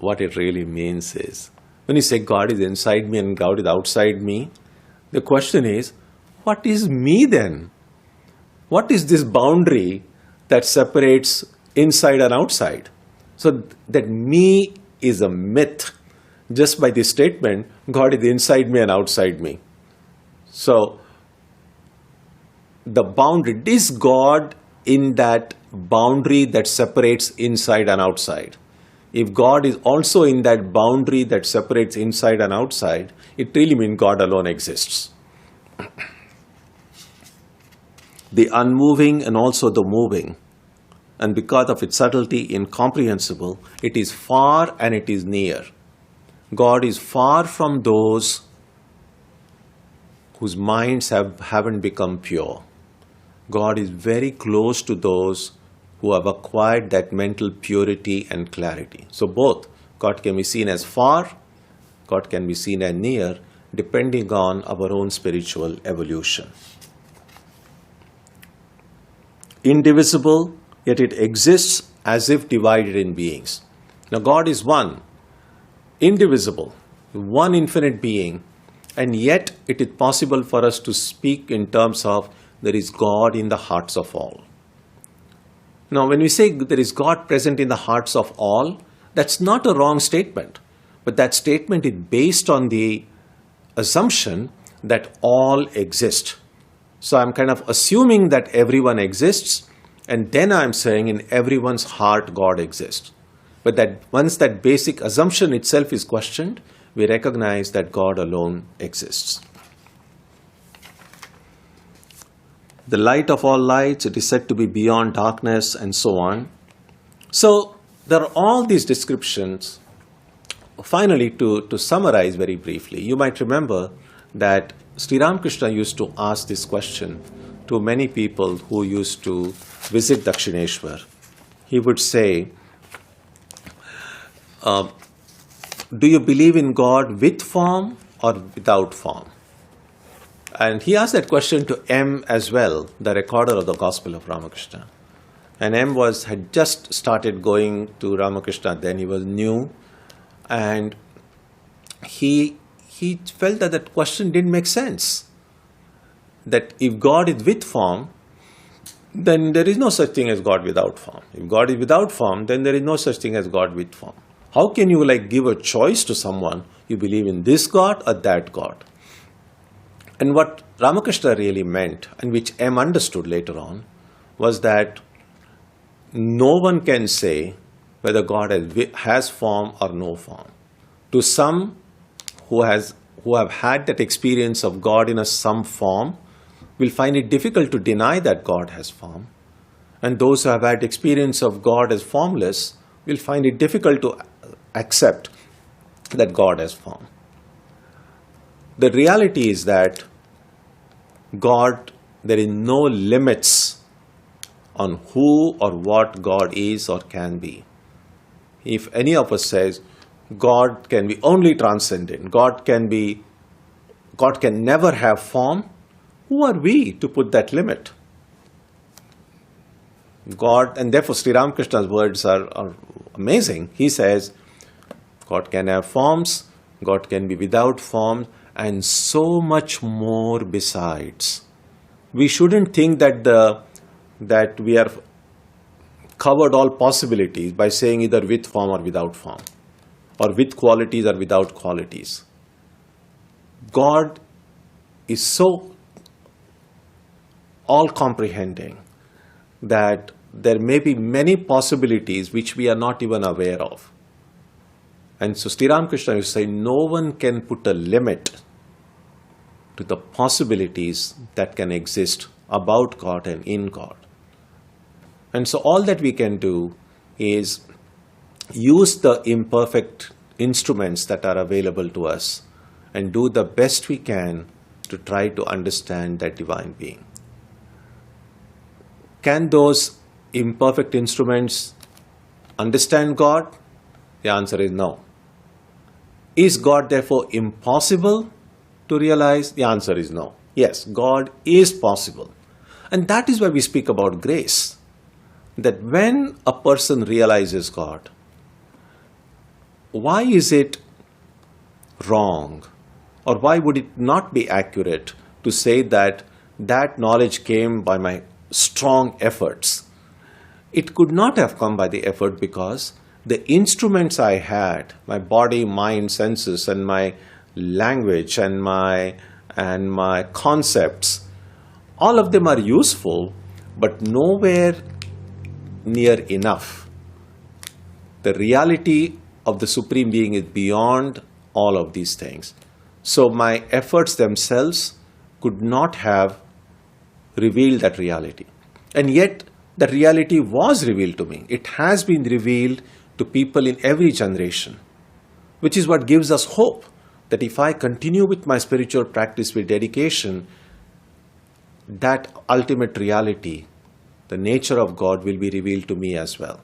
What it really means is, when you say God is inside me and God is outside me, the question is, what is me then? What is this boundary that separates inside and outside? So that me is a myth. Just by this statement, God is inside me and outside me. So, the boundary, is God in that boundary that separates inside and outside? If God is also in that boundary that separates inside and outside, it really means God alone exists. The unmoving and also the moving, and because of its subtlety incomprehensible, it is far and it is near. God is far from those whose minds haven't become pure. God is very close to those who have acquired that mental purity and clarity. So both, God can be seen as far, God can be seen as near, depending on our own spiritual evolution. Indivisible, yet it exists as if divided in beings. Now God is one, indivisible, one infinite being, and yet it is possible for us to speak in terms of there is God in the hearts of all. Now when we say there is God present in the hearts of all, that's not a wrong statement, but that statement is based on the assumption that all exist. So I'm kind of assuming that everyone exists, and then I'm saying in everyone's heart God exists. But that once that basic assumption itself is questioned, we recognize that God alone exists. The light of all lights, it is said to be beyond darkness, and so on. So there are all these descriptions. Finally, to summarize very briefly, you might remember that Sri Ramakrishna used to ask this question to many people who used to visit Dakshineshwar. He would say, do you believe in God with form or without form? And he asked that question to M as well, the recorder of the Gospel of Ramakrishna. And M had just started going to Ramakrishna, then he was new, and he felt that question didn't make sense. That if God is with form, then there is no such thing as God without form. If God is without form, then there is no such thing as God with form. How can you give a choice to someone, you believe in this God or that God? And what Ramakrishna really meant, and which M understood later on, was that no one can say whether God has form or no form. To some who have had that experience of God in some form, will find it difficult to deny that God has form. And those who have had experience of God as formless will find it difficult to accept that God has form. The reality is that God, there is no limits on who or what God is or can be. If any of us says God can be only transcendent, God can never have form, who are we to put that limit? God, and therefore Sri Ramakrishna's words are amazing. He says, God can have forms, God can be without form, and so much more besides. We shouldn't think that we are covered all possibilities by saying either with form or without form, or with qualities or without qualities. God is so all-comprehending that there may be many possibilities which we are not even aware of. And so Sri Ramakrishna is saying no one can put a limit to the possibilities that can exist about God and in God. And so all that we can do is use the imperfect instruments that are available to us and do the best we can to try to understand that divine being. Can those imperfect instruments understand God? The answer is no. Is God therefore impossible to realize? The answer is no. Yes, God is possible. And that is why we speak about grace. That when a person realizes God, why is it wrong, or why would it not be accurate to say that that knowledge came by my strong efforts? It could not have come by the effort because the instruments I had, my body, mind, senses, and my language and my concepts, all of them are useful, but nowhere near enough The reality of the Supreme Being is beyond all of these things. So my efforts themselves could not have revealed that reality. And yet, that reality was revealed to me. It has been revealed to people in every generation, which is what gives us hope that if I continue with my spiritual practice with dedication, that ultimate reality, the nature of God, will be revealed to me as well.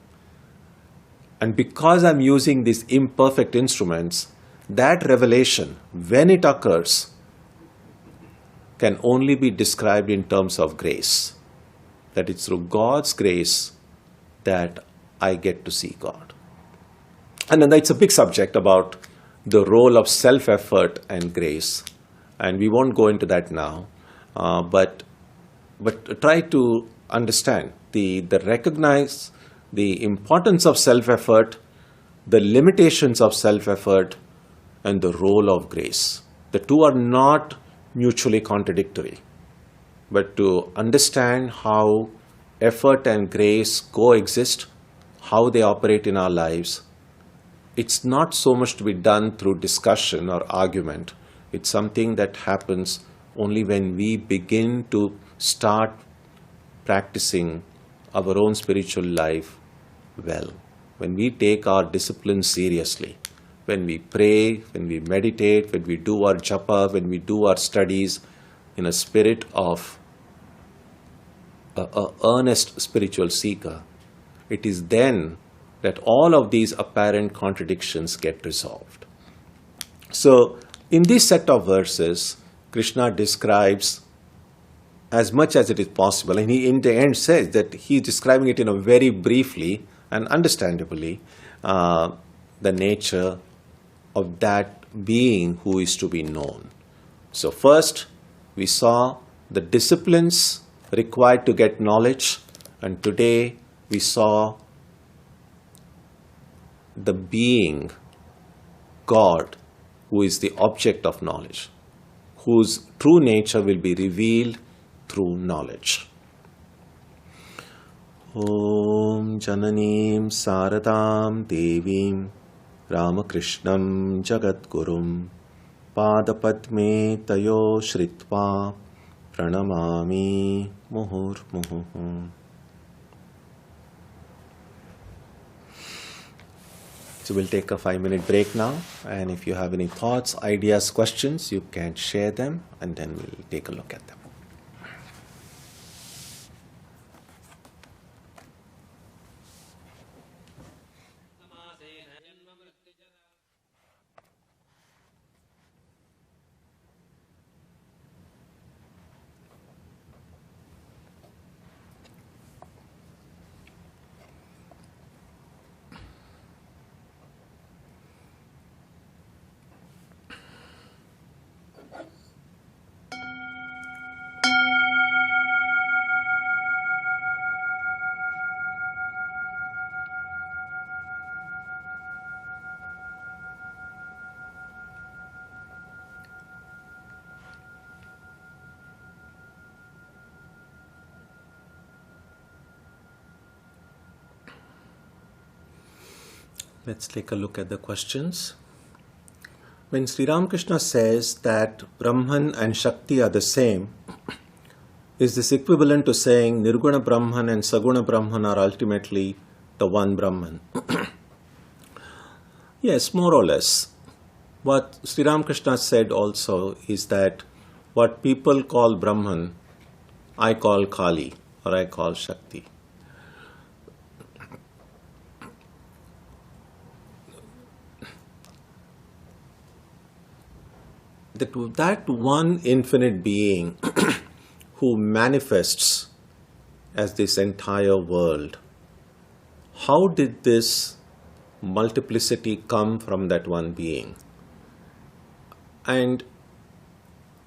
And because I'm using these imperfect instruments, that revelation, when it occurs, can only be described in terms of grace. That it's through God's grace that I get to see God. And then it's a big subject about the role of self-effort and grace. And we won't go into that now. But try to understand, recognize the importance of self-effort, the limitations of self-effort, and the role of grace. The two are not mutually contradictory. But to understand how effort and grace coexist, how they operate in our lives, it's not so much to be done through discussion or argument. It's something that happens only when we begin to start practicing our own spiritual life well. When we take our discipline seriously, when we pray, when we meditate, when we do our japa, when we do our studies in a spirit of an earnest spiritual seeker, it is then that all of these apparent contradictions get resolved. So, in this set of verses, Krishna describes as much as it is possible, and he in the end says that he is describing it in a very briefly and understandably, the nature of that being who is to be known. So first, we saw the disciplines required to get knowledge, and today we saw the being, God, who is the object of knowledge, whose true nature will be revealed through knowledge. Om Jananim Saradam Devim Ramakrishnam Jagadgurum Padapadme Tayo Shritva Pranamami Muhurmuhu. So we'll take a 5-minute break now, and if you have any thoughts, ideas, questions, you can share them, and then we'll take a look at them. Let's take a look at the questions. When Sri Ramakrishna says that Brahman and Shakti are the same, is this equivalent to saying Nirguna Brahman and Saguna Brahman are ultimately the one Brahman? Yes, more or less. What Sri Ramakrishna said also is that what people call Brahman, I call Kali, or I call Shakti. That one infinite being who manifests as this entire world, how did this multiplicity come from that one being? And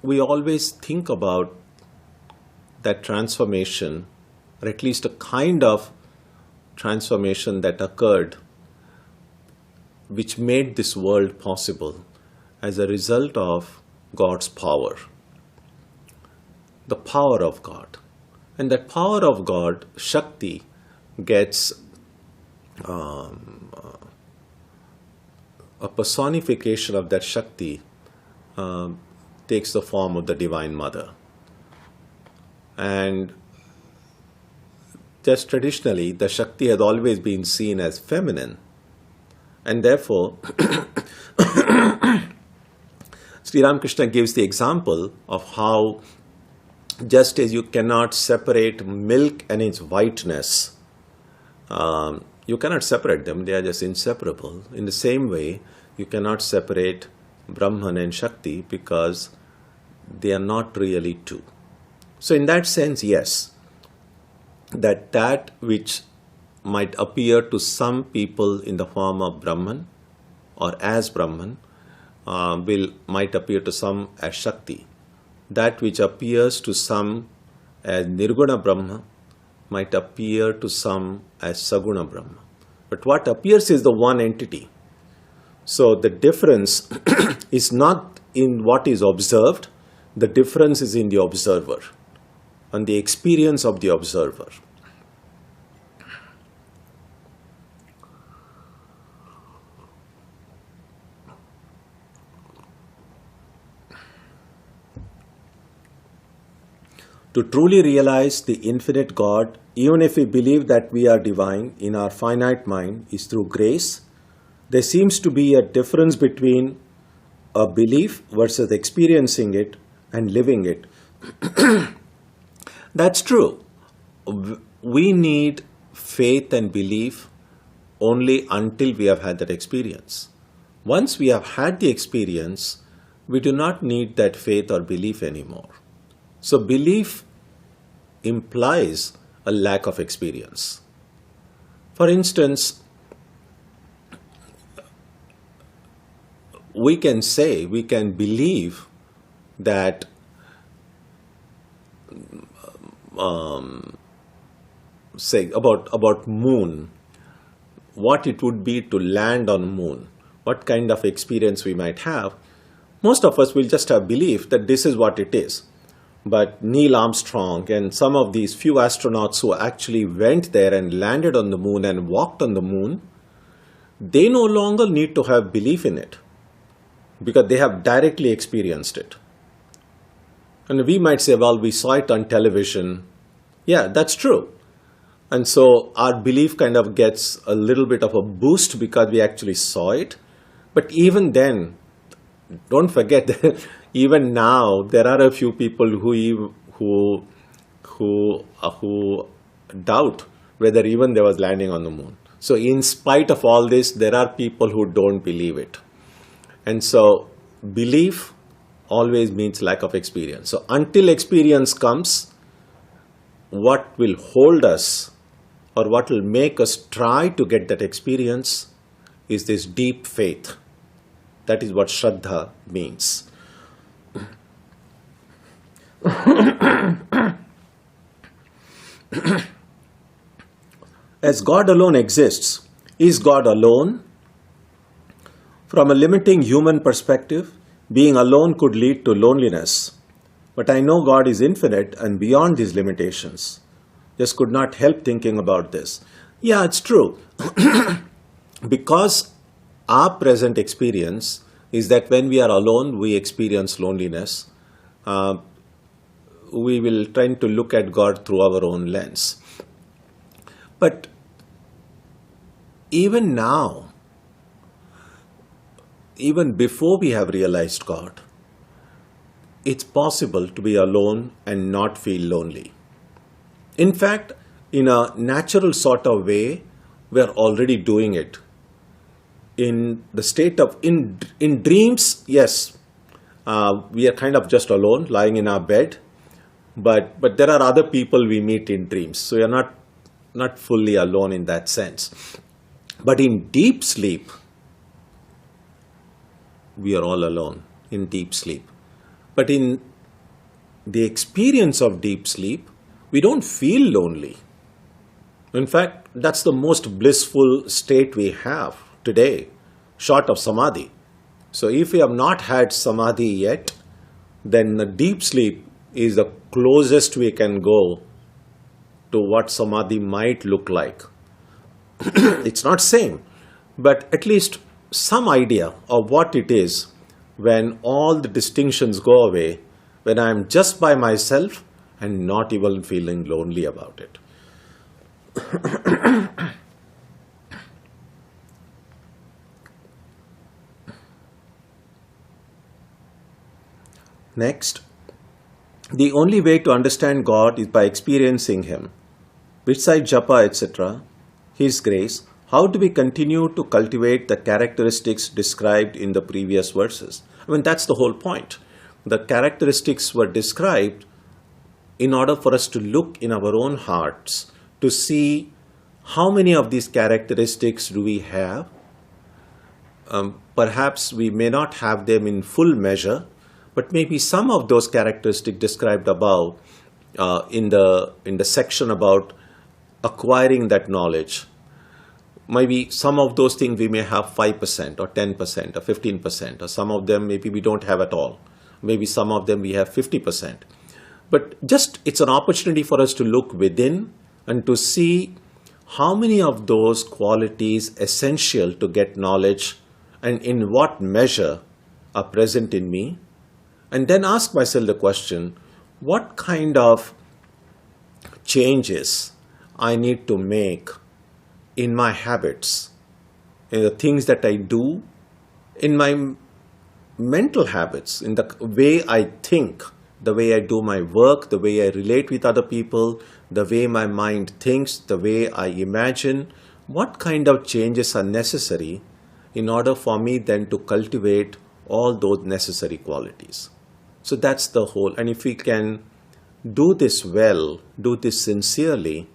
we always think about that transformation, or at least a kind of transformation that occurred, which made this world possible as a result of God's power, the power of God. And that power of God, Shakti, gets a personification of that Shakti takes the form of the Divine Mother. And just traditionally, the Shakti has always been seen as feminine. And therefore, Sri Ramakrishna gives the example of how just as you cannot separate milk and its whiteness, you cannot separate them, they are just inseparable. In the same way, you cannot separate Brahman and Shakti because they are not really two. So in that sense, yes, that which might appear to some people in the form of Brahman or as Brahman might appear to some as Shakti. That which appears to some as Nirguna Brahma might appear to some as Saguna Brahma. But what appears is the one entity. So the difference is not in what is observed, the difference is in the observer and the experience of the observer. To truly realize the infinite God, even if we believe that we are divine in our finite mind, is through grace. There seems to be a difference between a belief versus experiencing it and living it. That's true. We need faith and belief only until we have had that experience. Once we have had the experience, we do not need that faith or belief anymore. So belief implies a lack of experience. For instance, we can believe that say about moon, what it would be to land on moon, what kind of experience we might have. Most of us will just have belief that this is what it is. But Neil Armstrong and some of these few astronauts who actually went there and landed on the moon and walked on the moon, they no longer need to have belief in it because they have directly experienced it. And we might say, well, we saw it on television. Yeah, that's true. And so our belief kind of gets a little bit of a boost because we actually saw it. But even then, don't forget that even now there are a few people who doubt whether even there was landing on the moon. So in spite of all this, there are people who don't believe it. And so belief always means lack of experience. So until experience comes, what will hold us or what will make us try to get that experience is this deep faith. That is what Shraddha means. As God alone exists, is God alone? From a limiting human perspective, being alone could lead to loneliness. But I know God is infinite and beyond these limitations. Just could not help thinking about this. Yeah, it's true. Because our present experience is that when we are alone, we experience loneliness. We will try to look at God through our own lens. But even now, even before we have realized God, it's possible to be alone and not feel lonely. In fact, in a natural sort of way, we are already doing it. In the state of, in dreams, yes, we are kind of just alone, lying in our bed, but there are other people we meet in dreams, so we are not fully alone in that sense. But in deep sleep, we are all alone in deep sleep. But in the experience of deep sleep, we don't feel lonely. In fact, that's the most blissful state we have today, short of samadhi. So if we have not had samadhi yet, then the deep sleep is the closest we can go to what samadhi might look like. It's not same, but at least some idea of what it is when all the distinctions go away, when I am just by myself and not even feeling lonely about it. Next, the only way to understand God is by experiencing Him. Besides japa, etc., His grace, how do we continue to cultivate the characteristics described in the previous verses? I mean, that's the whole point. The characteristics were described in order for us to look in our own hearts to see how many of these characteristics do we have. Perhaps we may not have them in full measure, but maybe some of those characteristics described above in the section about acquiring that knowledge, maybe some of those things we may have 5% or 10% or 15%, or some of them maybe we don't have at all. Maybe some of them we have 50%. But just it's an opportunity for us to look within and to see how many of those qualities essential to get knowledge and in what measure are present in me. And then ask myself the question, what kind of changes I need to make in my habits, in the things that I do, in my mental habits, in the way I think, the way I do my work, the way I relate with other people, the way my mind thinks, the way I imagine. What kind of changes are necessary in order for me then to cultivate all those necessary qualities? So that's the whole. And if we can do this well, do this sincerely,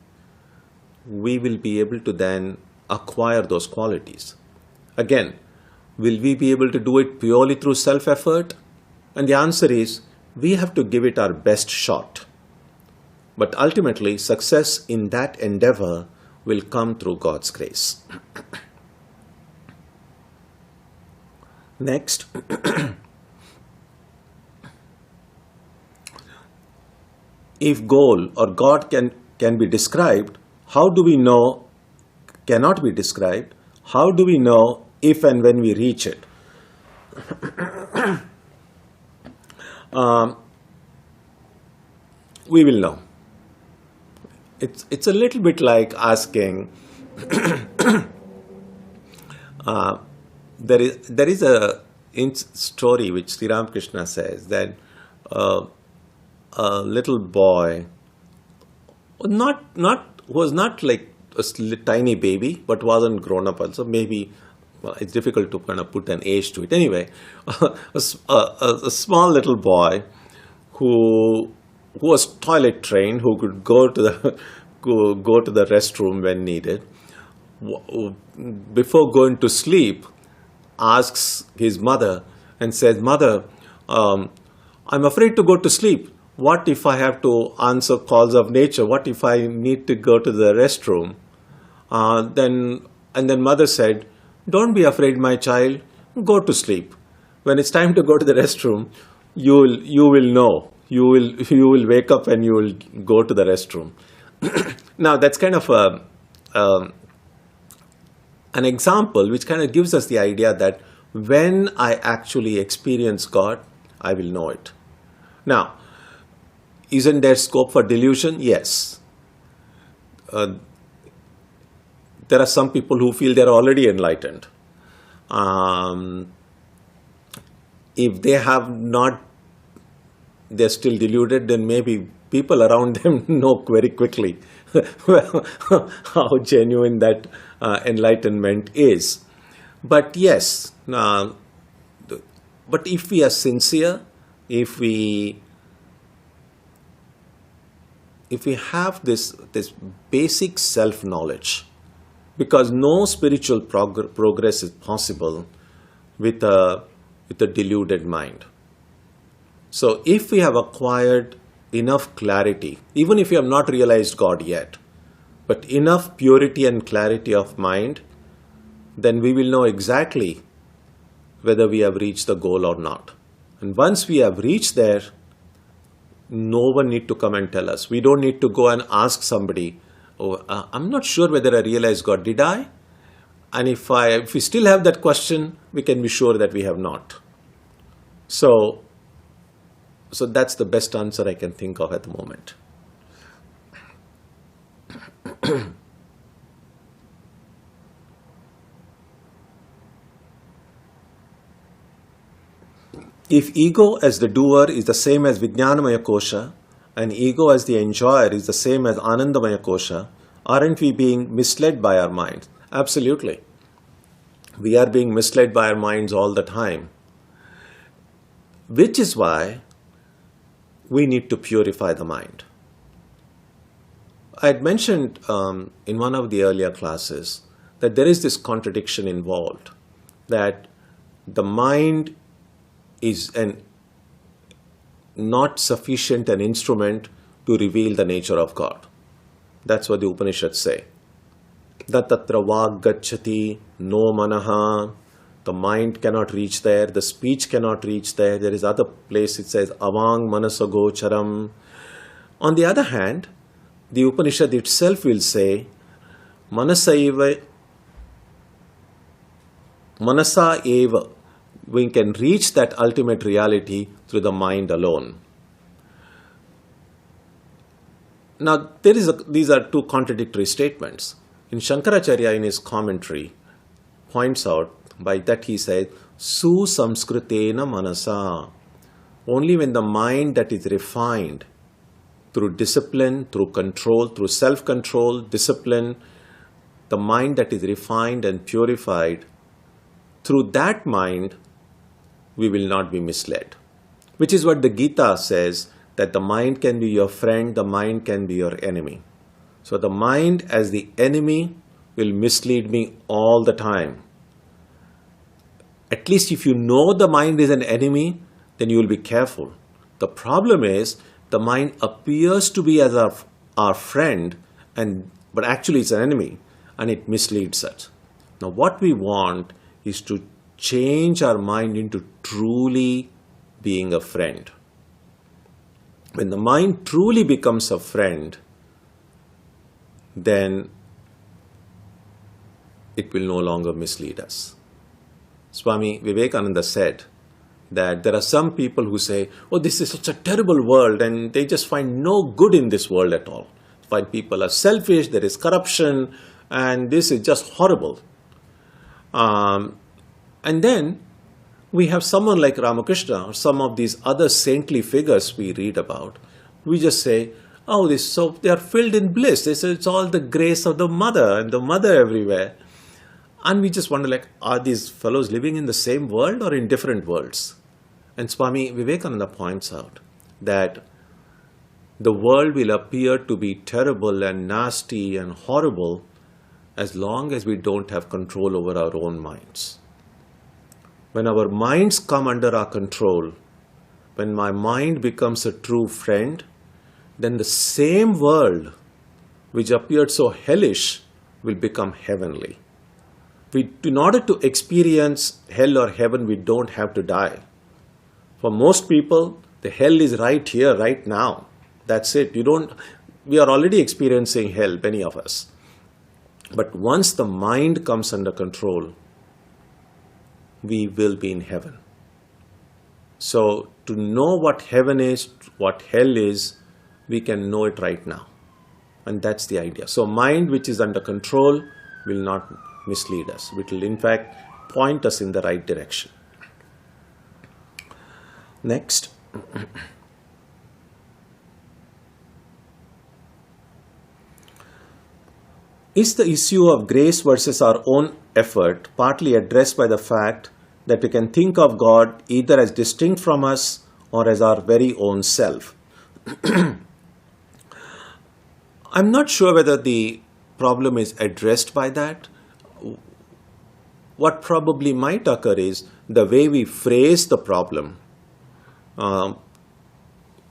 we will be able to then acquire those qualities. Again, will we be able to do it purely through self-effort? And the answer is, we have to give it our best shot. But ultimately, success in that endeavor will come through God's grace. Next, if goal or God can be described, how do we know cannot be described? How do we know if and when we reach it? We will know. It's a little bit like asking. There is a story which Sri Ramakrishna says that a little boy, was not like a tiny baby, but wasn't grown up also. Maybe it's difficult to kind of put an age to it. Anyway, a small little boy who was toilet trained, who could go to the restroom when needed. Before going to sleep, asks his mother and says, "Mother, I'm afraid to go to sleep. What if I have to answer calls of nature? What if I need to go to the restroom?" Then mother said, "Don't be afraid, my child. Go to sleep. When it's time to go to the restroom, you will know. You will wake up and you will go to the restroom." Now that's kind of an example which kind of gives us the idea that when I actually experience God, I will know it. Now, isn't there scope for delusion? Yes. There are some people who feel they're already enlightened. If they have not, they're still deluded, then maybe people around them know very quickly how genuine that enlightenment is. But yes, but if we are sincere, if we have this basic self-knowledge, because no spiritual progress is possible with a deluded mind. So if we have acquired enough clarity, even if we have not realized God yet, but enough purity and clarity of mind, then we will know exactly whether we have reached the goal or not. And once we have reached there, no one need to come and tell us. We don't need to go and ask somebody, "Oh, I'm not sure whether I realized God. Did I?" And if we still have that question, we can be sure that we have not. So that's the best answer I can think of at the moment. If ego as the doer is the same as Vijnanamaya Kosha, and ego as the enjoyer is the same as Anandamaya Kosha, aren't we being misled by our minds? Absolutely. We are being misled by our minds all the time. Which is why we need to purify the mind. I had mentioned in one of the earlier classes that there is this contradiction involved, that the mind is not sufficient an instrument to reveal the nature of God. That's what the Upanishads say. Datatra vag gacchati no manaha. The mind cannot reach there. The speech cannot reach there. There is other place it says avang manasago charam. On the other hand, the Upanishad itself will say manasa eva. We can reach that ultimate reality through the mind alone. Now, these are two contradictory statements. In Shankaracharya, in his commentary, points out by that he says, Su samskritena manasa. Only when the mind that is refined through discipline, through control, through self-control, discipline, the mind that is refined and purified, through that mind, we will not be misled. Which is what the Gita says, that the mind can be your friend, the mind can be your enemy. So the mind as the enemy will mislead me all the time. At least if you know the mind is an enemy, then you will be careful. The problem is, the mind appears to be as our friend, but actually it's an enemy, and it misleads us. Now what we want is to change our mind into truly being a friend. When the mind truly becomes a friend, then it will no longer mislead us. Swami Vivekananda said that there are some people who say, oh, this is such a terrible world, and they just find no good in this world at all. Find people are selfish, there is corruption, and this is just horrible. And then we have someone like Ramakrishna or some of these other saintly figures we read about. We just say, oh, they are filled in bliss. They say it's all the grace of the mother and the mother everywhere. And we just wonder, are these fellows living in the same world or in different worlds? And Swami Vivekananda points out that the world will appear to be terrible and nasty and horrible as long as we don't have control over our own minds. When our minds come under our control, when my mind becomes a true friend, then the same world which appeared so hellish will become heavenly. In order to experience hell or heaven, we don't have to die. For most people, the hell is right here, right now. That's it. We are already experiencing hell, many of us. But once the mind comes under control, we will be in heaven. So to know what heaven is, what hell is, we can know it right now. And that's the idea. So mind which is under control will not mislead us. It will in fact point us in the right direction. Next. Is the issue of grace versus our own effort partly addressed by the fact that we can think of God either as distinct from us or as our very own self? I'm not sure whether the problem is addressed by that. What probably might occur is the way we phrase the problem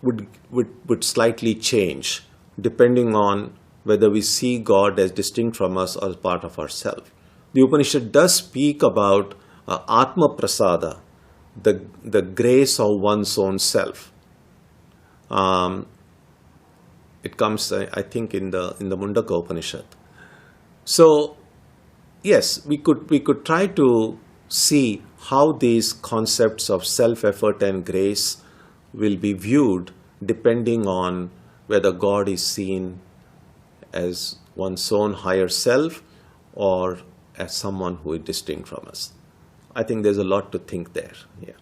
would slightly change depending on whether we see God as distinct from us or as part of ourselves. The Upanishad does speak about Atma Prasada, the grace of one's own self. It comes, I think, in the Mundaka Upanishad. So, yes, we could try to see how these concepts of self-effort and grace will be viewed depending on whether God is seen as one's own higher self or as someone who is distinct from us. I think there's a lot to think there. Yeah.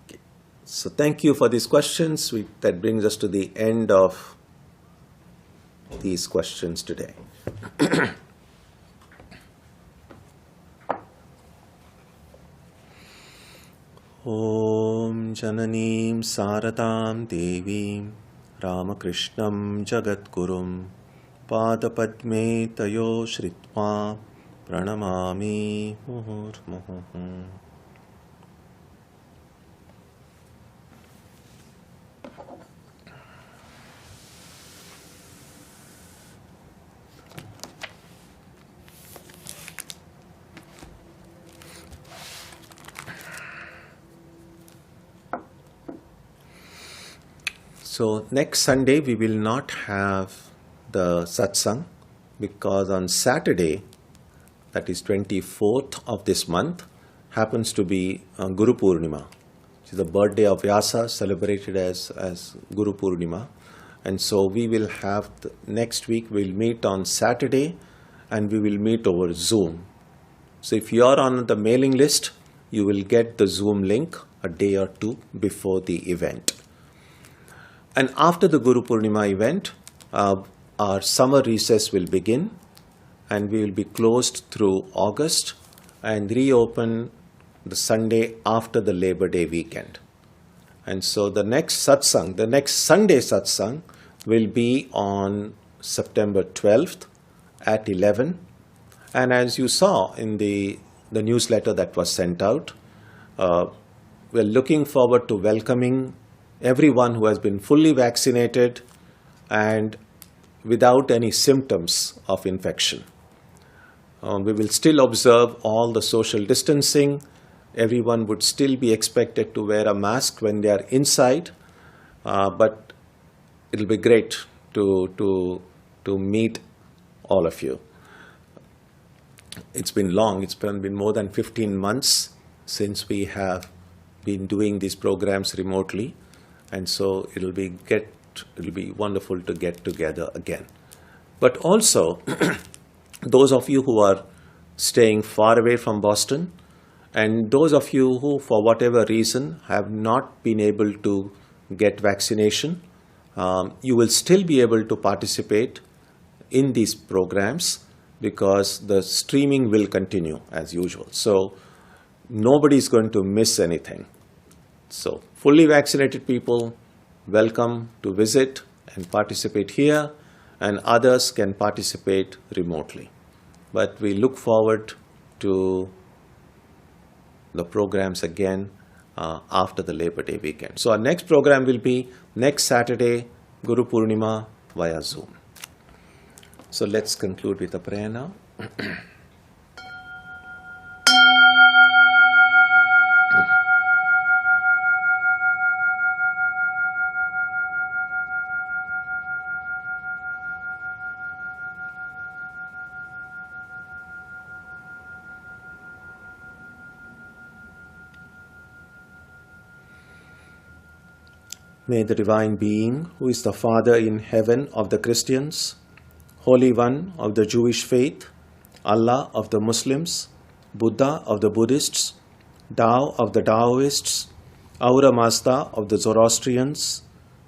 Okay. So thank you for these questions. That brings us to the end of these questions today. Om Jananim Saratam Devim Ramakrishnam Jagatgurum Padapadme Tayo Shritva Pranamami Muhurmuhu. So next Sunday we will not have the satsang because on Saturday, that is 24th of this month, happens to be Guru Purnima, which is the birthday of Vyasa, celebrated as Guru Purnima. And so we will have, next week we'll meet on Saturday and we will meet over Zoom. So if you are on the mailing list, you will get the Zoom link a day or two before the event. And after the Guru Purnima event, our summer recess will begin and we will be closed through August and reopen the Sunday after the Labor Day weekend. And so the next Sunday satsang will be on September 12th at 11. And as you saw in the newsletter that was sent out, we're looking forward to welcoming everyone who has been fully vaccinated and without any symptoms of infection. We will still observe all the social distancing. Everyone would still be expected to wear a mask when they are inside, but it'll be great to meet all of you. It's been long. It's been more than 15 months since we have been doing these programs remotely. And so it'll be wonderful to get together again. But also, those of you who are staying far away from Boston, and those of you who, for whatever reason, have not been able to get vaccination, you will still be able to participate in these programs because the streaming will continue as usual. So nobody is going to miss anything. So fully vaccinated people, welcome to visit and participate here, and others can participate remotely. But we look forward to the programs again after the Labor Day weekend. So our next program will be next Saturday, Guru Purnima via Zoom. So let's conclude with a prayer now. May the Divine Being, who is the Father in heaven of the Christians, Holy One of the Jewish faith, Allah of the Muslims, Buddha of the Buddhists, Tao of the Taoists, Ahura Mazda of the Zoroastrians,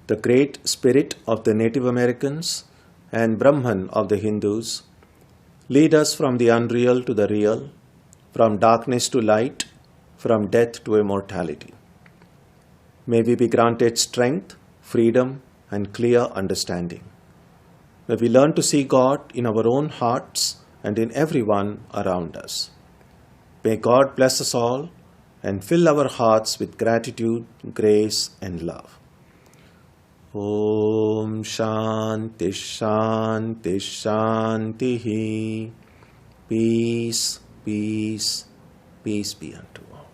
the Great Spirit of the Native Americans, and Brahman of the Hindus, lead us from the unreal to the real, from darkness to light, from death to immortality. May we be granted strength, freedom, and clear understanding. May we learn to see God in our own hearts and in everyone around us. May God bless us all and fill our hearts with gratitude, grace, and love. Om Shanti Shanti Shanti. Peace, peace, peace be unto all.